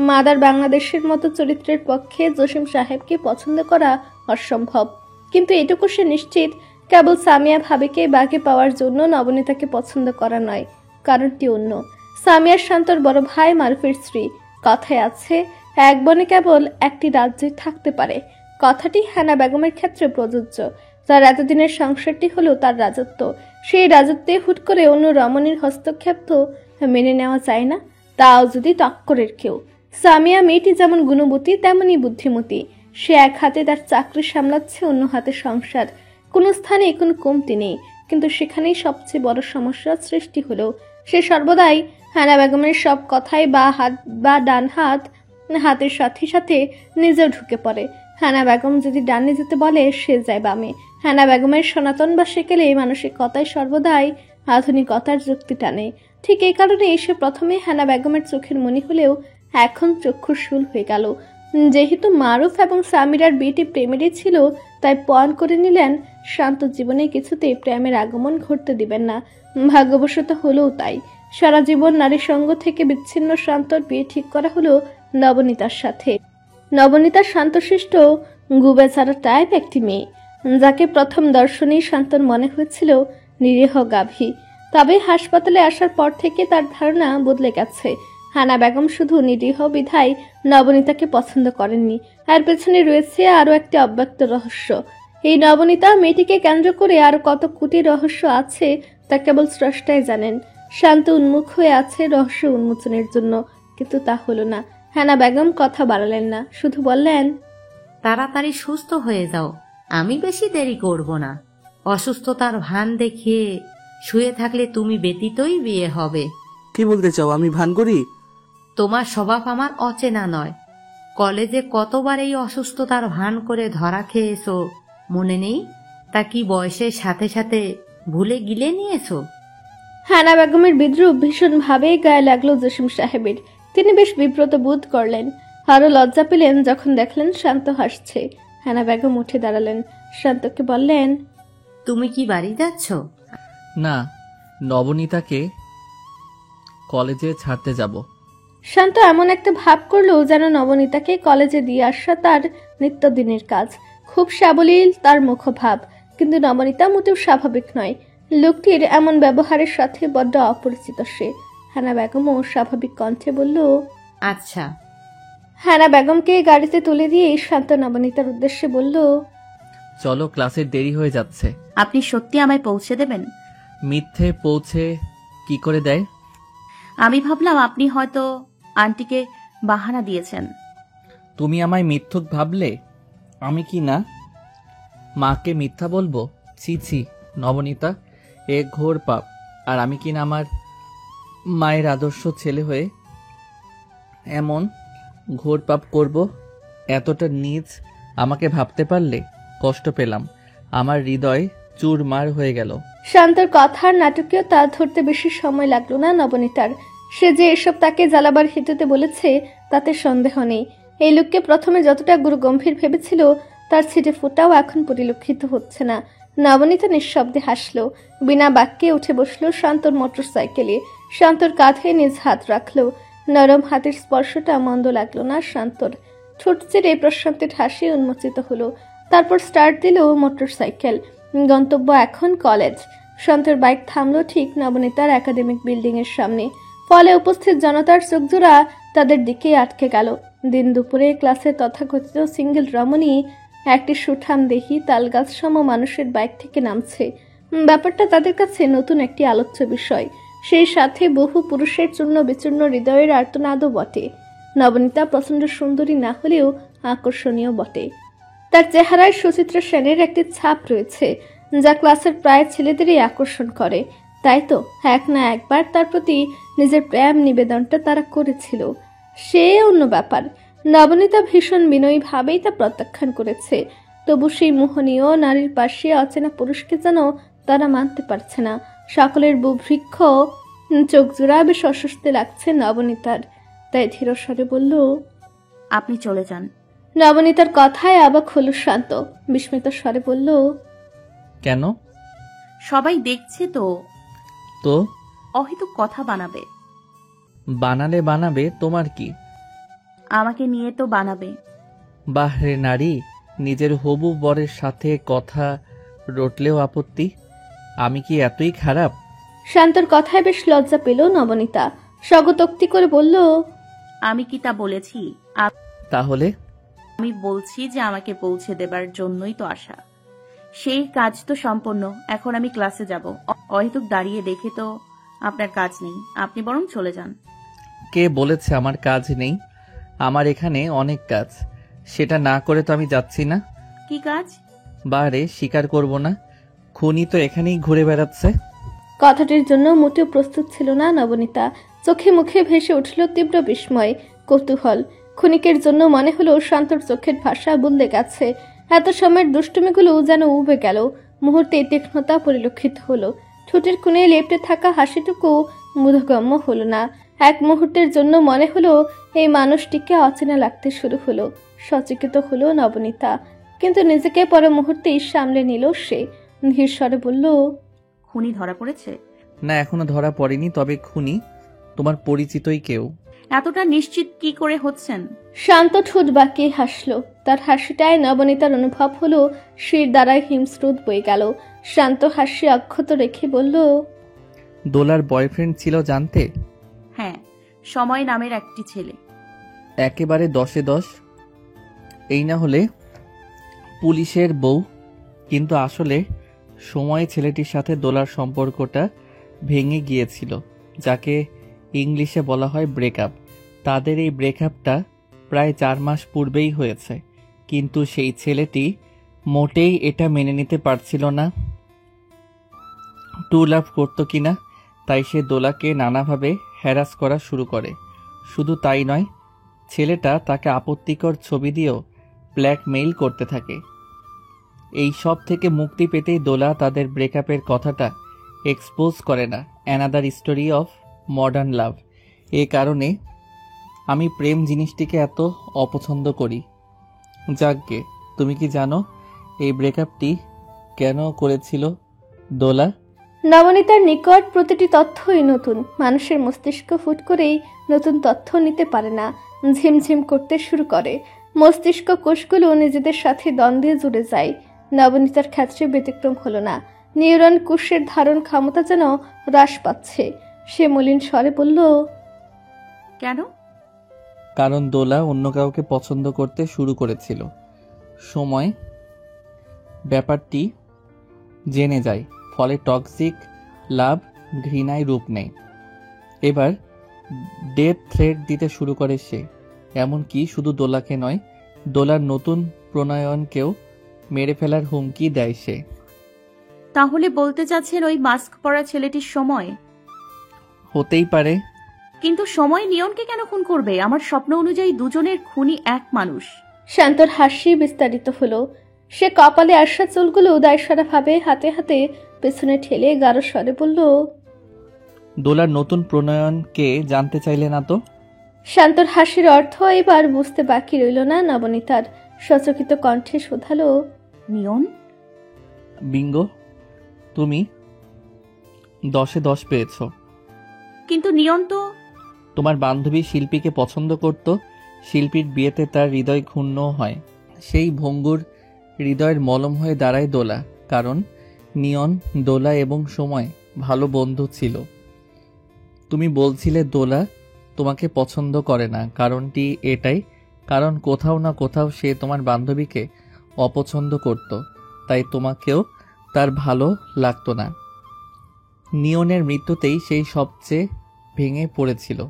মাদার বাংলাদেশের মতো চরিত্রের পক্ষে জসিম সাহেবকে পছন্দ করা অসম্ভব, কিন্তু এটুকু সে নিশ্চিত কেবল সামিয়া ভাবিকে বাগে পাওয়ার জন্য নবনীতাকে পছন্দ করা নয়, কারণটি অন্য। সামিয়ার শান্তর বড় ভাই মারুফের স্ত্রী। কথায় আছে, এক বনে কেবল একটি রাজ্যই থাকতে পারে। কথাটি হানা বেগমের ক্ষেত্রে প্রযোজ্য। তার এতদিনের সংসারটি হলো তার রাজত্ব। সেই রাজত্বে হুট করে অন্য রমণীর হস্তক্ষেপ তো মেনে নেওয়া যায় না, তাও যদি টক্করের কেউ। সামিয়া মেয়েটি যেমন গুণবতী তেমনই বুদ্ধিমতী। সে এক হাতে তার চাকরি সামলাচ্ছে, অন্য হাতে সংসার। কোনো স্থানে কোনো কমতি নেই, কিন্তু সেখানেই সবচেয়ে বড় সমস্যার সৃষ্টি হলো সে সর্বদাই হানা বেগমের সব কথাই বা হাত বা ডান হাতের সাথে সাথে নিজেও ঢুকে পড়ে। হানা বেগম যদি ডানে যেতে বলে সে যায় বামে। হানা বেগমের সনাতন বা সেকেলে মানসিকতায় সর্বদাই আধুনিকতার যুক্তি টানে। ঠিক এই কারণে সে প্রথমে হানা বেগমের চোখের মনি হলেও এখন চক্ষুশূল হয়ে গেল। যেহেতু মারুফ এবং সামিরার বিয়েটি প্রেমেরই ছিল, তাই পণ করে নিলেন শান্ত জীবনে কিছুতেই প্রেমের আগমন ঘটতে দিবেন না। ভাগ্যবশত হলেও তাই। সারা জীবন নারী সঙ্গ থেকে বিচ্ছিন্ন শান্তর বিয়ে ঠিক করা হলো নবনীতার সাথে। নবনীতা শান্তশিষ্ট গুবেচারা টাইপ একটি মেয়ে, যাকে প্রথম দর্শনেই শান্তর মনে হয়েছিল নিরীহ গাভী। তবে হাসপাতালে আসার পর থেকে তার ধারণা বদলে গেছে। হানা বেগম শুধু নিরীহ বিধায় নবনীতাকে পছন্দ করেননি, আর পেছনে রয়েছে আরো একটি অব্যক্ত রহস্য। এই নবনীতা মেয়েটিকে কেন্দ্র করে আরো কত কোটি রহস্য আছে তা কেবল স্রষ্টাই জানেন। শান্ত উন্মুখ হয়ে আছে রহস্য উন্মোচনের জন্য, কিন্তু তা হলো না। হানা বেগম কথা বাড়ালেন না, শুধু বললেন, তাড়াতাড়ি সুস্থ হয়ে যাও, আমি বেশি দেরি করব না। অসুস্থতার ভান দেখিয়ে শুয়ে থাকলে তুমি ব্যতীতই বিয়ে হবে। কি বলতে চাও, আমি ভান করি? তোমার স্বভাব আমার অচেনা নয়। কলেজে কতবার এই অসুস্থতার ভান করে ধরা খেয়েছো মনে নেই? তা কি বয়সের সাথে সাথে ভুলে গিলে নিয়েছো? হানা বেগমের বিদ্রুপ ভীষণভাবে গায়ে লাগলো জসিম সাহেবের। তিনি বেশ বিব্রত বোধ করলেন, আরো লজ্জা পেলেন যখন দেখলেন শান্ত হাসছে। হানা বেগম উঠে দাঁড়ালেন, শান্তকে বললেন, তুমি কি বাড়ি যাচ্ছ? না, নবনীতাকে কলেজে ছাড়তে যাব। শান্ত এমন একটা ভাব করলো যেন নবনীতাকে কলেজে দিয়ে আসা তার নিত্যদিনের কাজ। খুব সাবলীল তার মুখভাব, কিন্তু নবনীতা মোটেও স্বাভাবিক নয়। লোকটির এমন ব্যবহারের সাথে বড্ড অপরিচিত সে। হানা বেগমও স্বাভাবিক কণ্ঠে বলল, আচ্ছা। হানা বেগমকে গাড়িতে তুলে দিয়ে শান্ত নবনীতার উদ্দেশ্যে বলল, চলো, ক্লাসের দেরি হয়ে যাচ্ছে। আপনি সত্যি আমায় পৌঁছে দেবেন? মিথ্যে পৌঁছে কি করে দেয়? আমি ভাবলাম আপনি হয়তো আন্টিকে বাহানা দিয়েছেন। তুমি আমায় মিথ্যুক ভাবলে? আমি কি না মাকে মিথ্যা বলবো? ছি ছি নবনীতা, এ ঘোর পাপ। আর আমি কি না আমার মায়ের আদর্শ ছেলে হয়ে এমন ঘোর পাপ করব? এতটা নীচ আমাকে ভাবতে পারলে? কষ্ট পেলাম, আমার হৃদয় চুরমার হয়ে গেল। শান্তর কথার নাটকীয়তা ধরতে বেশি সময় লাগলো না নবনীতার। সে যে এসব তাকে জ্বালাবার হেতুতে বলেছে তাতে সন্দেহ নেই। এই লোককে প্রথমে যতটা গুরুগম্ভীর ভেবেছিল তার ছিটে ফোটাও এখন পরিলক্ষিত হচ্ছে না। নবনীতা নিঃশব্দে হাসলো, বিনা বাক্যে উঠে বসলো শান্তর মোটর সাইকেলে। শান্তর কাঁধে নিজ হাত রাখলো। নরম হাতের স্পর্শটা মন্দ লাগলো না শান্তর। ঠোঁট চিরে প্রশান্তের হাসি উন্মোচিত হলো। তারপর স্টার্ট দিল মোটর সাইকেল। গন্তব্য এখন কলেজ। শান্তর বাইক থামলো ঠিক নবনীতার একাডেমিক বিল্ডিং এর সামনে। ফলে উপস্থিত জনতার চোখজোড়া তাদের দিকে আটকে গেল। দিন দুপুরে ক্লাসে তথাকথিত সিঙ্গেল রমণী একটি সুঠাম দেহি তালগাছ সম মানুষের বাইক থেকে নামছে। ব্যাপারটা তাদের কাছে নতুন একটি আলোচ্য বিষয়। সেই সাথে বহু পুরুষের চূর্ণ বিচূর্ণ হৃদয়ের আর্তনাদও বটে। নবনীতা প্রচন্ড সুন্দরী না হলেও আকর্ষণীয় বটে। তার চেহারায় সুচিত্রা সেনের একটি ছাপ রয়েছে যা ক্লাসের প্রায় ছেলেদেরই আকর্ষণ করে। তাই তো এক না একবার তার প্রতি নিজের প্রেম নিবেদনটা তারা করেছিল। সে অন্য ব্যাপার। নবনীতা ভীষণ বিনয়ী ভাবেই তা প্রত্যাখ্যান করেছে। তবু সেই মোহনীয় নারীর পাশে অচেনা পুরুষকে যেন তারা মানতে পারছে না। সকলের বুভৃক্ষ চোখ জোড়া বেশ অস্বস্তি লাগছে নবনীতার। তাই ধীর স্বরে বলল, আপনি চলে যান। নবনীতার কথায় অবাক হলো শান্ত। বিস্মিত স্বরে বলল, কেন? সবাই দেখছে তো। তো অহেতুক কথা বানাবে। বানালে বানাবে, তোমার কি? আমাকে নিয়ে তো বানাবে। বাহ রে নারী, নিজের হবু বরের সাথে কথা রটলেও আপত্তি। আমি কি এতই খারাপ? শান্তর কথায় বেশ লজ্জা পেল নবনীতা। স্বগতোক্তি করে বলল, আমি কি তা বলেছি? তাহলে আমি বলছি যে আমাকে পৌঁছে দেবার জন্যই তো আসা। সেই কাজ তো সম্পন্ন। এখন আমি ক্লাসে যাব। অহেতুক দাঁড়িয়ে দেখে তো আপনার কাজ নেই। আপনি বরং চলে যান। কে বলেছে আমার কাজ নেই? আমার এখানে অনেক কাজ। সেটা না করে তো আমি যাচ্ছি না। কি কাজ? বারে স্বীকার করব না, খুনি তো এখানেই ঘুরে বেড়াচ্ছে। কথাটির জন্য মোটেও প্রস্তুত ছিল না নবনীতা। চোখে মুখে ভেসে উঠল তীব্র বিস্ময়, কৌতূহল। ক্ষণিকের জন্য মনে হলো শান্তর চোখের ভাষা বদলে গেছে। এত সময়ের দুষ্টুমিগুলো যেন উবে গেল। মুহূর্তে তীক্ষ্ণতা পরিলক্ষিত হলো। ঠোঁটের কোণে লেপ্টে থাকা হাসিটুকু বোধগম্য হলো না। এক মুহূর্তের জন্য মনে হলো এই মানুষটিকে অচেনা লাগতে শুরু হলো। সচেতন হলো নবনীতা, কিন্তু নিজেকে পরে মুহূর্তেই সামলে নিল সে। ধীর স্বরে বলল, খুনি ধরা পড়েছে? না, এখনো ধরা পড়েনি, তবে খুনি তোমার পরিচিতই কেউ। এতটা নিশ্চিত কি করে হচ্ছেন? শান্ত ঠোঁট বাঁকিয়ে হাসল। তার হাসিটায় নবনীতার অনুভব হলো শির দ্বারায় হিমস্রোত বয়ে গেল। শান্ত হাসি অক্ষত রেখে বলল, দোলার বয়ফ্রেন্ড ছিল জানতে? হ্যাঁ, সময় নামের একটি ছেলে। একেবারে 10-এ 10। এই না হলে পুলিশের বউ। কিন্তু আসলে সময় ছেলেটির সাথে দোলার সম্পর্কটা ভেঙে গিয়েছিল, যাকে ইংলিশে বলা হয় ব্রেকআপ। তাদের এই ব্রেকআপটা প্রায় 4 মাস পূর্বেই হয়েছে, কিন্তু সেই ছেলেটি মোটেই এটা মেনে নিতে পারছিল না টু লাভ করতো কিনা। তাই সে দোলাকে নানাভাবে হ্যারাস করা শুরু করে। শুধু তাই নয়, ছেলেটা তাকে আপত্তিকর ছবি দিয়েও ব্ল্যাকমেইল করতে থাকে। এই সব থেকে মুক্তি পেতেই দোলা তাদের ব্রেকআপের কথাটা এক্সপোজ করে না। অ্যানাদার স্টোরি অফ মডার্ন লাভ। এ কারণে আমি প্রেম জিনিসটিকে এত অপছন্দ করি। যাকগে, তুমি কি জানো এই ব্রেকআপটি কেন করেছিল দোলা? নবনীতার নিকট প্রতিটি তথ্যই নতুন। মানুষের মস্তিষ্ক ফুট করেই নতুন তথ্য নিতে পারে না। ঝিমঝিম করতে শুরু করে। মস্তিষ্ক কোষগুলো নিজেদের সাথে দ্বন্দ্বে জুড়ে যায়। নবনীতার ক্ষেত্রে ব্যতিক্রম হলো না। নিউরন কোষের ধারণ ক্ষমতা যেন হ্রাস পাচ্ছে। সে মলিন স্বরে বলল, কেন? কারণ দোলা অন্য কাউকে পছন্দ করতে শুরু করেছিল। সময় ব্যাপারটি জেনে যায়, ফলে টক্সিক লাভ ঘৃণায় রূপ নেয়। এবার ডেথ থ্রেট দিতে শুরু করে সে। এমনকি শুধু দোলাকে নয়, দোলার নতুন প্রণয়নকেও মেরে ফেলার হুমকি দেয় সে। তাহলে বলতে চাচ্ছেন ওই মাস্ক পরা ছেলেটির সময়? হতেই পারে। কিন্তু সময় নিয়নকে কেন খুন করবে? আমার স্বপ্ন অনুযায়ী দুজনের খুনি এক মানুষ। শান্তর হাসি বিস্তারিত হলো। সে কপালে আসা চুলগুলো দায়সারা ভাবে হাতে হাতে পেছনে ঠেলে গাঢ় স্বরে বলল, দোলার নতুন প্রণয়নকে জানতে চাইলে না তো? শান্তর হাসির অর্থ এবার বুঝতে বাকি রইল না নবনীতার। সচকিত কণ্ঠে শোধালো, নিয়ন? বিঙ্গো, তুমি 10-এ 10 পেয়েছ। কিন্তু নিয়ন তো তোমার বান্ধবী শিল্পীকে পছন্দ করত। শিল্পীর বিয়েতে তার হৃদয় ক্ষুণ্ণ হয়। সেই ভঙ্গুর হৃদয়ের মলম হয়ে দাঁড়ায় দোলা। কারণ নিয়ন, দোলা এবং সময় ভালো বন্ধু ছিল। তুমি বলছিলে দোলা তোমাকে পছন্দ করে না। কারণটি এটাই, কারণ কোথাও না কোথাও সে তোমার বান্ধবীকে অপছন্দ করত, তাই তোমাকেও তার ভালো লাগতো না। নিয়নের মৃত্যুতেই সেই সবচেয়ে ভেঙে পড়েছিল।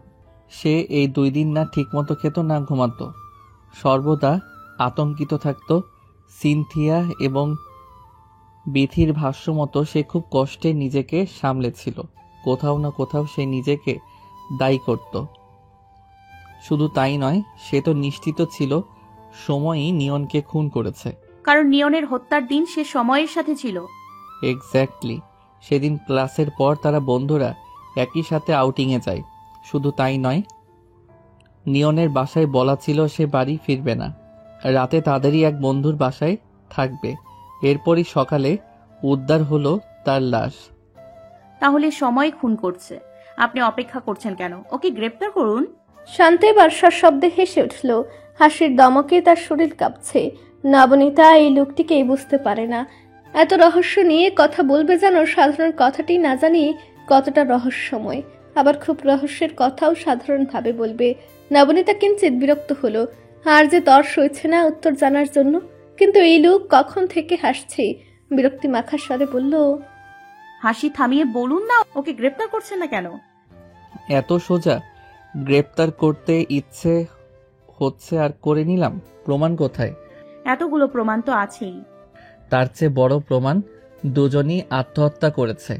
সে এই 2 দিন না ঠিকমতো খেত না ঘুমাতো, সর্বদা আতঙ্কিত থাকত। সিনথিয়া এবং বিথির ভাষ্য মতো সে খুব কষ্টে নিজেকে সামলেছিল। কোথাও না কোথাও সে নিজেকে দায়ী করত। শুধু তাই নয়, সে তো নিশ্চিত ছিল সময়ই নিয়নকে খুন করেছে। কারণ নিয়নের হত্যার দিন সে সময়ের সাথে ছিল। এক্স্যাক্টলি। সেদিন ক্লাসের পর তারা বন্ধুরা একই সাথে আউটিংয়ে যায়। শুধু তাই নয়, নিয়নের বাসায় বলা ছিল সে বাড়ি ফিরবে না, রাতে তাদেরই এক বন্ধুর বাসায় থাকবে। এরপরই সকালে উদ্ধার হলো তার লাশ। তাহলে সময় খুন করছে। আপনি অপেক্ষা করছেন কেন? ওকে গ্রেপ্তার করুন। শান্ত এবার সশব্দে হেসে উঠল। হাসির দমকে তার শরীর কাঁপছে। নবনীতা এই লোকটিকেই বুঝতে পারে না। এত রহস্য নিয়ে কথা বলবে যেন সাধারণ কথাটি না জানি কতটা রহস্যময়, আবার খুব রহস্যের কথাও সাধারণভাবে বলবে। নবনীতা কিঞ্চিত বিরক্ত হলো, আর যে তর সইছে না উত্তর জানার জন্য। কিন্তু এই লোক কখন থেকে হাসছে। বিরক্তি মাখার স্বরে বলল, হাসি থামিয়ে বলুন না, ওকে গ্রেপ্তার করছেন না কেন? এত সোজা? গ্রেপ্তার করতে ইচ্ছে হচ্ছে আর করে নিলাম। প্রমাণ কোথায়? এতগুলো প্রমাণ তো আছেই। তার চেয়ে বড় প্রমাণ, দুজনই আত্মহত্যা করেছে।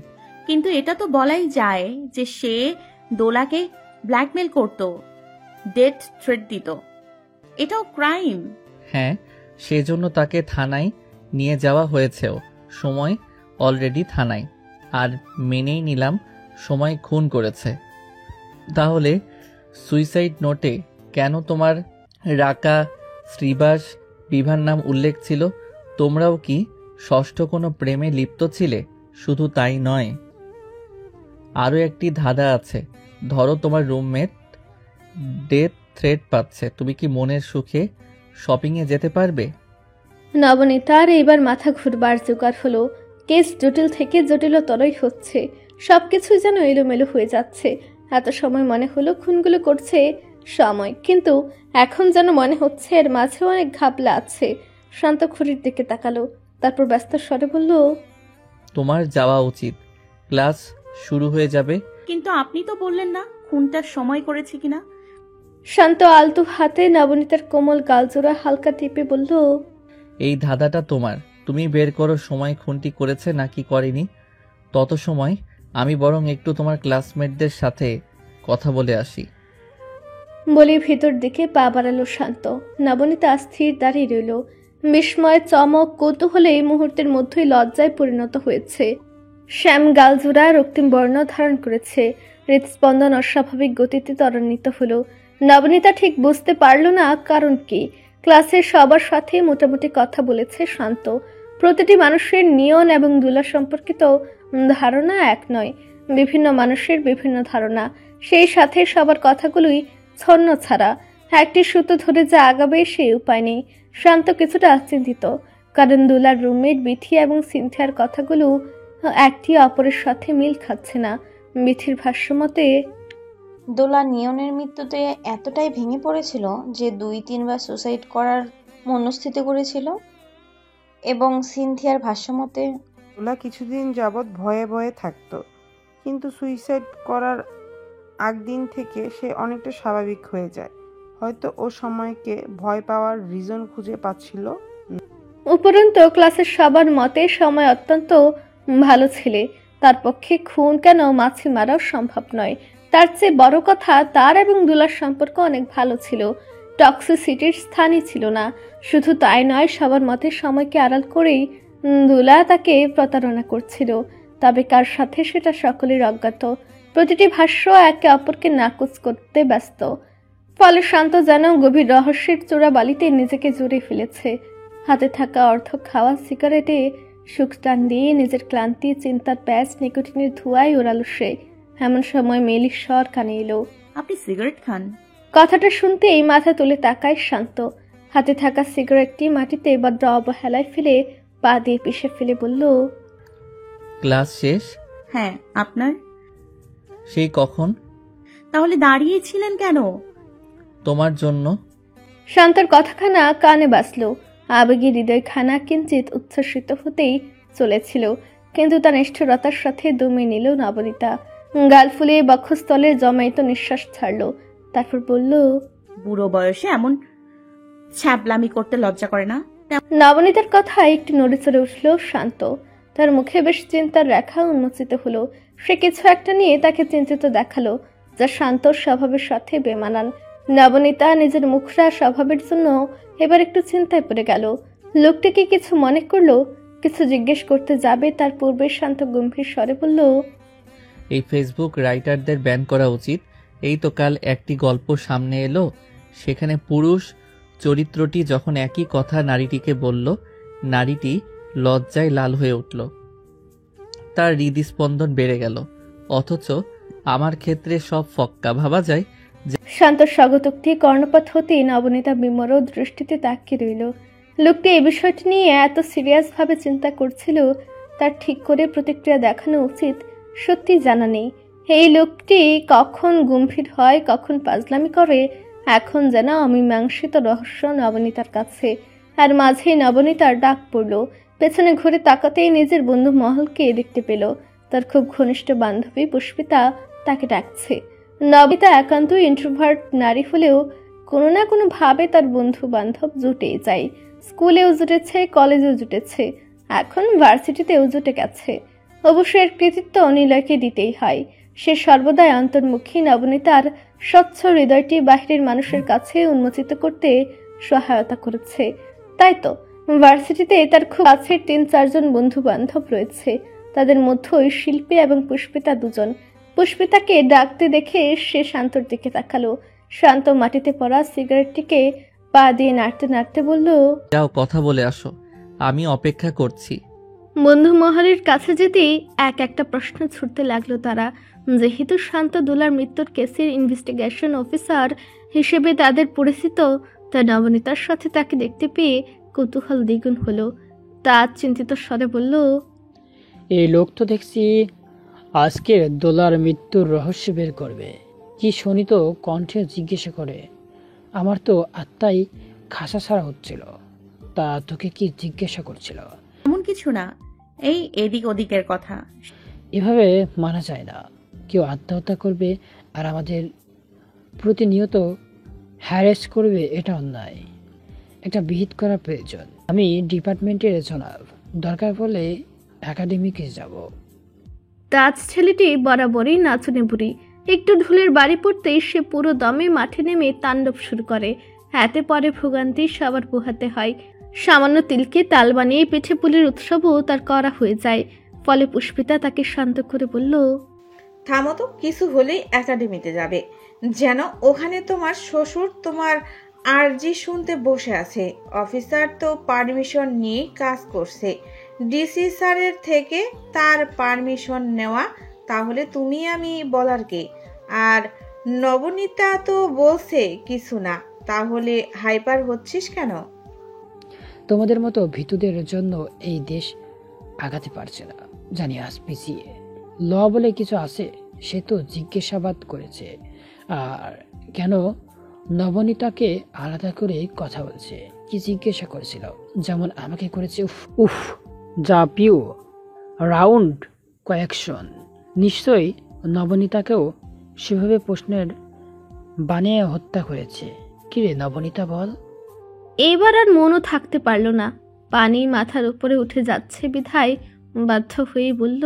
কিন্তু এটা তো বলাই যায় যে সে দোলাকে ব্ল্যাকমেল করত, ডেথ থ্রেট দিত। এটাও ক্রাইম। হ্যাঁ, সেজন্য তাকে থানায় নিয়ে যাওয়া হয়েছেও। সময় অলরেডি থানায়, আর মেনেই নিলাম সময় খুন করেছে। তাহলে সুইসাইড নোটে কেন তোমার রাকা, শ্রীবাস, বিভার নাম উল্লেখ ছিল? তোমরাও কি ষষ্ঠ কোনো প্রেমে লিপ্ত ছিলে? শুধু তাই নয়, আরও একটি ধাঁধা আছে। ধরো তোমার রুমমেট ডেথ থ্রেট পাচ্ছে, তুমি কি মনের সুখে শপিংয়ে যেতে পারবে? নবনীতার এবার মাথা ঘুরবার জোগাড় হলো। কেস জটিল থেকে জটিলতরই হচ্ছে। সবকিছুই যেন এলোমেলো হয়ে যাচ্ছে। এত সময় মনে হলো খুনগুলো করছে সময়, কিন্তু এখন যেন মনে হচ্ছে এর মাঝে অনেক ঘাপলা আছে। শান্ত ঘড়ির দিকে তাকালো, তারপর ব্যস্ত স্বরে বলল, তোমার যাওয়া উচিত, ক্লাস শুরু হয়ে যাবে। কিন্তু আপনি তো বললেন না খুনটার সময় করেছে কিনা। শান্ত আলতু হাতে নবনীতার কোমল গালজোড়া হালকা টিপে বলল, এই ধাঁধাটা তোমার। তুমি বের করো সময় খুনটি করেছে নাকি করেনি। তত সময় আমি বরং একটু তোমার ক্লাসমেটদের সাথে কথা বলে আসি। বলে ভিতর দিকে পা বাড়ালো শান্ত। নবনীতা স্থির দাঁড়িয়ে রইল। বিস্ময়, চমক, কৌতূহলে এই মুহূর্তের মধ্যেই লজ্জায় পরিণত হয়েছে। শ্যাম গালজোড়া রক্তিম বর্ণ ধারণ করেছে। হৃদস্পন্দন অস্বাভাবিক গতিতে ত্বরান্বিত হলো। নবনীতা ঠিক বুঝতে পারল না কারণ কি। ক্লাসের সবার সাথে মোটামুটি কথা বলেছে শান্ত। প্রতিটি মানুষের নিয়ন এবং দুলা সম্পর্কিত ধারণা এক নয়। বিভিন্ন মানুষের বিভিন্ন ধারণা। সেই সাথে সবার কথাগুলোই ছন্ন ছাড়া। একটি সুতো ধরে যা আগাবে সেই উপায় নেই। শান্ত কিছুটা চিন্তিত, কারণ দুলার রুমমেট বিথি এবং সিনথিয়ার কথাগুলো একটি অপরের সাথে মিল খাচ্ছে না। বিথির ভাষ্যমতে, দোলা নিয়নের মৃত্যুতে এতটাই ভেঙে পড়েছিল যে 2-3 বার সুসাইড করার মনস্থিতি করেছিল। এবং সিনথিয়ার ভাষ্যমতে, দোলা কিছুদিন যাবৎ ভয়ে ভয়ে থাকতো, কিন্তু সুইসাইড করার আগদিন থেকে সে অনেকটা স্বাভাবিক হয়ে যায়। হয়তো ও সময়কে ভয় পাওয়ার রিজন খুঁজে পাচ্ছিল। উপরন্তু ক্লাসের সবার মতে সময় অত্যন্ত ভালো ছেলে। তার পক্ষে খুন কেন মাছি মারাও সম্ভব নয়। তার চেয়ে বড় কথা, তার এবং দুলার সম্পর্ক অনেক ভালো ছিল। টক্সিসিটির স্থানই ছিল না। শুধু তাই নয়, সবার মতে সময়কে আড়াল করেই দুলা তাকে প্রতারণা করছিল। তবে কার সাথে সেটা সকলের অজ্ঞাত। প্রতিটি ভাষ্য একে অপরকে নাকচ করতে ব্যস্ত। ফলে শান্ত যেন গভীর রহস্যের চোরা বালিতে নিজেকে জড়িয়ে ফেলেছে। হাতে থাকা অর্ধ খাওয়া সিগারেটে সুখ টান দিয়ে নিজের ক্লান্তি, চিন্তার প্যাচ নিকোটিনের ধোঁয়ায় ওড়ালো সে। এমন সময় মেলির স্বর কানে এলো, আপনি সিগারেট খান? কথাটা শুনতেই মাথা তুলে তাকায় শান্ত। হাতে থাকা সিগারেটটি মাটিতে বড্র অবহেলায় ফেলে পা দিয়ে পিষে ফেলে বলল, ক্লাস শেষ? হ্যাঁ, আপনার? সেই কখন? তাহলে দাঁড়িয়েছিলেন কেন? তোমার জন্য। শান্তর কথাখানা কানে বাজল। আবেগী হৃদয়খানা কিঞ্চিত উচ্ছ্বসিত হতেই চলেছিল, কিন্তু তার নিষ্ঠুরতার সাথে দমে নিল নবনীতা। গাল ফুলে বক্ষস্থলে জমায়িত নিঃশ্বাস ছাড়ল। তারপর বলল, বুড়ো বয়সে এমন ছ্যাবলামি করতে লজ্জা করে না? নবনীতার কথা একটু নড়ে চড়ে উঠল শান্ত। তার মুখে বেশ চিন্তার রেখা উন্মোচিত হলো। সে কিছু একটা নিয়ে তাকে চিন্তিত দেখালো, যা শান্তর স্বভাবের সাথে বেমানান। নবনীতা নিজের মুখরা স্বভাবের জন্য এবার একটু চিন্তায় পড়ে গেল। লোকটিকে কিছু মনে করলো, কিছু জিজ্ঞেস করতে যাবে তার পূর্বে শান্ত গম্ভীর স্বরে বলল, এই ফেসবুক রাইটারদের ব্যান করা উচিত। এই তো কাল একটি গল্প সামনে এলো, সেখানে পুরুষ চরিত্রটি যখন একই কথা নারীটিকে বলল, নারীটি লজ্জায় লাল হয়ে উঠল, তার হৃদস্পন্দন বেড়ে গেল। অথচ আমার ক্ষেত্রে সব ফক্কা। ভাবা যায় শান্ত স্বাগতোক্তি কর্ণপাত হতেই নবনীতা বিমর দৃষ্টিতে তাকিয়ে রইল। লোকটি এই বিষয়টি নিয়ে এত সিরিয়াসভাবে চিন্তা করছিল, তার ঠিক করে প্রতিক্রিয়া দেখানো উচিত সত্যি জানা নেই। এই লোকটি কখন গম্ভীর হয়, কখন পাজলামি করে, এখন যেন অমীমাংসিত রহস্য নবনীতার কাছে। আর মাঝেই নবনীতার ডাক পড়ল। পেছনে ঘুরে তাকাতেই নিজের বন্ধু মহলকে দেখতে পেল। তার খুব ঘনিষ্ঠ বান্ধবী পুষ্পিতা তাকে ডাকছে। নবনীতা একান্ত ইন্ট্রোভার্ট নারী হলেও কোনো না কোনো ভাবে তার বন্ধু বান্ধব জুটেই যায়। স্কুলেও জুটেছে, কলেজেও জুটেছে, এখন ভার্সিটিতেও জুটে গেছে। অবশ্যই এর কৃতিত্ব নিলয়কে দিতেই হয়। সে সর্বদাই অন্তর্মুখী নবনীতার স্বচ্ছ হৃদয়টি বাহিরের মানুষের কাছে উন্মোচিত করতে সহায়তা করেছে। তাই তো ভার্সিটিতে তার খুব কাছের ৩-৪ জন বন্ধু বান্ধব রয়েছে। তাদের মধ্যেই শিল্পী এবং পুষ্পিতা দুজন। পুষ্পিতাকে ডাকতে দেখে সে শান্তর দিকে তাকালো। শান্ত মাটিতে পড়া সিগারেটটিকে পা দিয়ে নাড়তে নাড়তে বলল, যাও কথা বলে আসো, আমি অপেক্ষা করছি। বন্ধু মহলের কাছে যেতেই একটা প্রশ্ন ছুটতে লাগলো তারা। যেহেতু শান্ত দোলার মৃত্যুর কেসের ইনভেস্টিগেশন অফিসার হিসেবে তাদের পরিচিত, তা নবনীতার সাথে তাকে দেখতে পেয়ে কৌতূহল দ্বিগুণ হলো। তা চিন্তিত স্বরে বলল, এই লোক তো দেখছি আজকে দোলার মৃত্যুর রহস্য বের করবে। কি শুনি তো কণ্ঠে জিজ্ঞাসা করে। আমার তো আত্মাই খাসা ছাড়া হচ্ছিল। তা তোকে কি জিজ্ঞাসা করছিল? এমন কিছু না, এই এদিক ওদিকের কথা। এভাবে মানা যায় না। কেউ আত্মহত্যা করবে আর আমাদের প্রতিনিয়ত হ্যারেস করবে, এটা অন্যায়। একটা বিহিত করা প্রয়োজন। আমি ডিপার্টমেন্টের জনাব, দরকার পড়লে একাডেমিকে যাব। তাজ ছেলেটি বরাবরই নাচনে বুড়ি। একটু ঢুলের বাড়ি পড়তেই সে পুরো দমে মাঠে নেমে তাণ্ডব শুরু করে। হাতে পরে ভোগান্তি সবার পোহাতে হয়। সামান্য তিলকে তাল বানিয়ে পিঠে পুলির উৎসবও তার করা হয়ে যায়। ফলে পুষ্পিতা তাকে শান্ত করে বলল, থামো তো, কিছু হলেই একাডেমিতে যাবে যেন ওখানে তোমার শ্বশুর তোমার আরজি শুনতে বসে আছে। অফিসার তো পারমিশন নিয়ে কাজ করছে, ডিসি স্যারের থেকে তার পারমিশন নেওয়া, তাহলে তুমি আমি বলার কে? আর নবনীতা তো বলছে কিছু না, তাহলে হাইপার হচ্ছিস কেন? তোমাদের মতো ভীতুদের জন্য এই দেশ আগাতে পারছে না। জানি আজ পিছিয়ে। ল বলে কিছু আছে, সে তো জিজ্ঞাসাবাদ করেছে। আর কেন নবনীতাকে আলাদা করে কথা বলছে? কি জিজ্ঞাসা করেছিল? যেমন আমাকে করেছে। উফ, যা পিউ রাউন্ড কয়েকশন। নিশ্চয়ই নবনীতাকেও সেভাবে প্রশ্নের বানিয়ে হত্যা করেছে। কিরে নবনীতা বল। এবার আর মনও থাকতে পারল না। পানি মাথার উপরে উঠে যাচ্ছে বিধায় বাধ্য হয়ে বলল,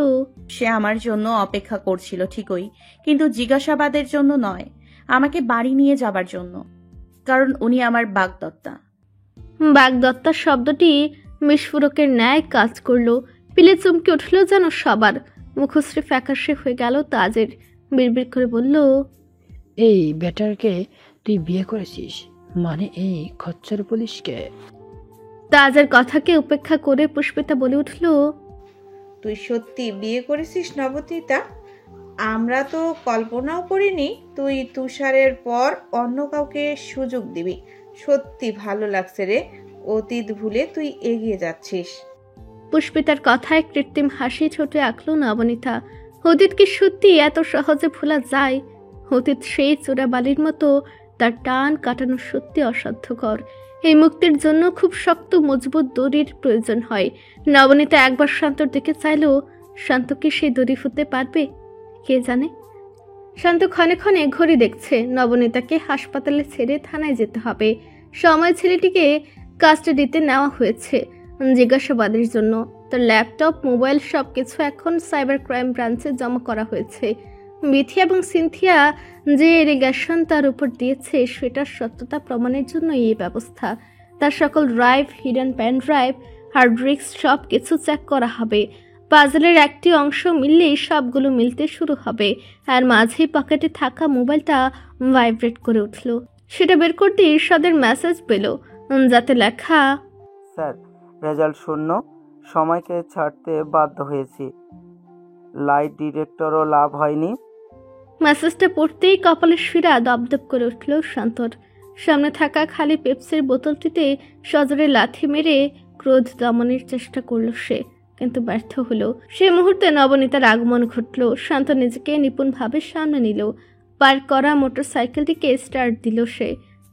সে আমার জন্য অপেক্ষা করছিল ঠিকই, কিন্তু জিজ্ঞাসাবাদের জন্য নয়, আমাকে বাড়ি নিয়ে যাবার জন্য। কারণ উনি আমার বাগদত্তা। বাগদত্তা শব্দটি বিস্ফোরকের ন্যায় কাজ করলো। পিলে চমকে উঠল যেন সবার। মুখশ্রী ফ্যাকাশে হয়ে গেল তাজের। বিড়বিড় করে বলল, এই বেটারকে তুই বিয়ে করেছিস? মানে এই খচ্চর পুলিশকে? তাজের কথাকে উপেক্ষা করে পুষ্পিতা বলে উঠল, তুই সত্যি বিয়ে করেছিস নবনীতা? আমরা তো কল্পনাও করিনি তুই তুষারের পর অন্য কাউকে সুযোগ দিবি। সত্যি ভালো লাগছে রে, অতীত ভুলে তুই এগিয়ে যাচ্ছিস। পুষ্পিতার কথায় কৃত্রিম হাসি ছোটে আঁকল নবনীতা। অতীত কি সত্যি এত সহজে ভোলা যায়? অতীত সেই চোরাবালির মতো, তার টান কাটানো সত্যি অসাধ্যকর। এই মুক্তির জন্য খুব শক্ত মজবুত দড়ির প্রয়োজন হয়। নবনীতা একবার শান্তর দিকে চাইল। শান্ত কি সেই দড়ি হতে পারবে? কে জানে। শান্ত ক্ষণে ক্ষণে ঘড়ি দেখছে। নবনীতাকে হাসপাতালে ছেড়ে থানায় যেতে হবে। সময় ছেলেটিকে কাস্টাডিতে নেওয়া হয়েছে জিজ্ঞাসাবাদের জন্য। তার ল্যাপটপ, মোবাইল সবকিছু এখন সাইবার ক্রাইম ব্রাঞ্চে জমা করা হয়েছে। মিথি এবং সিনথিয়া যে এলিগেশন তার উপর দিয়েছে সেটার সত্যতা প্রমাণের জন্য এই ব্যবস্থা। তার সকল drive, hidden pen drive, hard disk সব কিছু চেক করা হবে। পাজলের একটি অংশ মিললেই সবগুলো মিলতে শুরু হবে। আর মাঝেই পকেটে থাকা মোবাইলটা ভাইব্রেট করে উঠল। সেটা বের করতে ঈর্ষাদের মেসেজ পেল, যাতে লেখা, স্যার রেজাল্ট শূন্য, সময়কে ছাড়তে বাধ্য হয়েছি, লাইট ডিটেক্টরও লাভ হয়নি। মেসেজটা পড়তেই কপালের শিরা দপদপ করে উঠল শান্তর। সামনে থাকা খালি পেপসির বোতলটিতে সজোরে লাথি মেরে ক্রোধ দমনের চেষ্টা করল সে, কিন্তু ব্যর্থ হলো। সে মুহূর্তে নবনীতার আগমন ঘটল। শান্ত নিজেকে নিপুণভাবে সামনে নিল। পার্ক করা মোটর সাইকেলটিকে স্টার্ট দিল সে,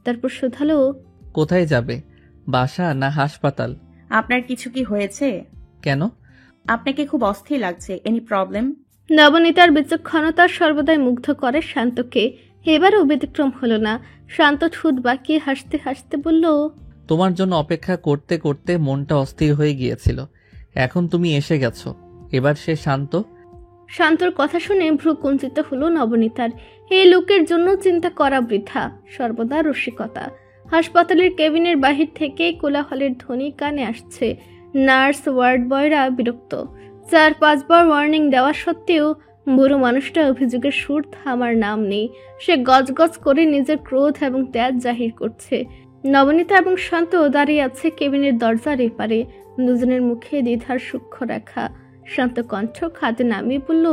তারপর শোধালো, কোথায় যাবে? বাসা না হাসপাতাল? আপনার কিছু কি হয়েছে? কেন? আপনাকে খুব অস্থির লাগছে। Any problem? নবনীতার বিচক্ষণতা সর্বদাই মুগ্ধ করে শান্তকে। এবারও ব্যতিক্রম হলো না। শান্ত ঠোঁট বাঁকিয়ে হাসতে হাসতে বলল, তোমার জন্য অপেক্ষা করতে করতে মনটা অস্থির হয়ে গিয়েছিল, এখন তুমি এসে গেছো, এবার সে শান্ত। শান্তর কথা শুনে ভ্রু কুঞ্চিত হলো নবনীতার। এই লোকের জন্য চিন্তা করা বৃথা, সর্বদা রসিকতা। হাসপাতালের কেবিনের বাহির থেকে কোলাহলের ধ্বনি কানে আসছে। নার্স, ওয়ার্ড বয়রা বিরক্ত। 4-5 বার ওয়ার্নিং দেওয়া সত্ত্বেও বুড়ো মানুষটা অভিযোগের সুর থামার নাম নেই। সে গজগজ করে নিজের ক্রোধ এবং ত্যাগ জাহির করছে। নবনীতা এবং শান্ত দাঁড়িয়ে আছে কেবিনের দরজার এপারে, দুজনের মুখে দ্বিধার সূক্ষ্ম রেখা। শান্ত কণ্ঠ খাতে নামিয়ে বলল,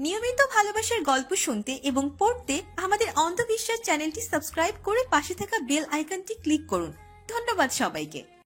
নিয়মিত ভালোবাসার গল্প শুনতে এবং পড়তে আমাদের অন্ধবিশ্বাস চ্যানেলটি সাবস্ক্রাইব করে পাশে থাকা বেল আইকনটি ক্লিক করুন। ধন্যবাদ সবাইকে।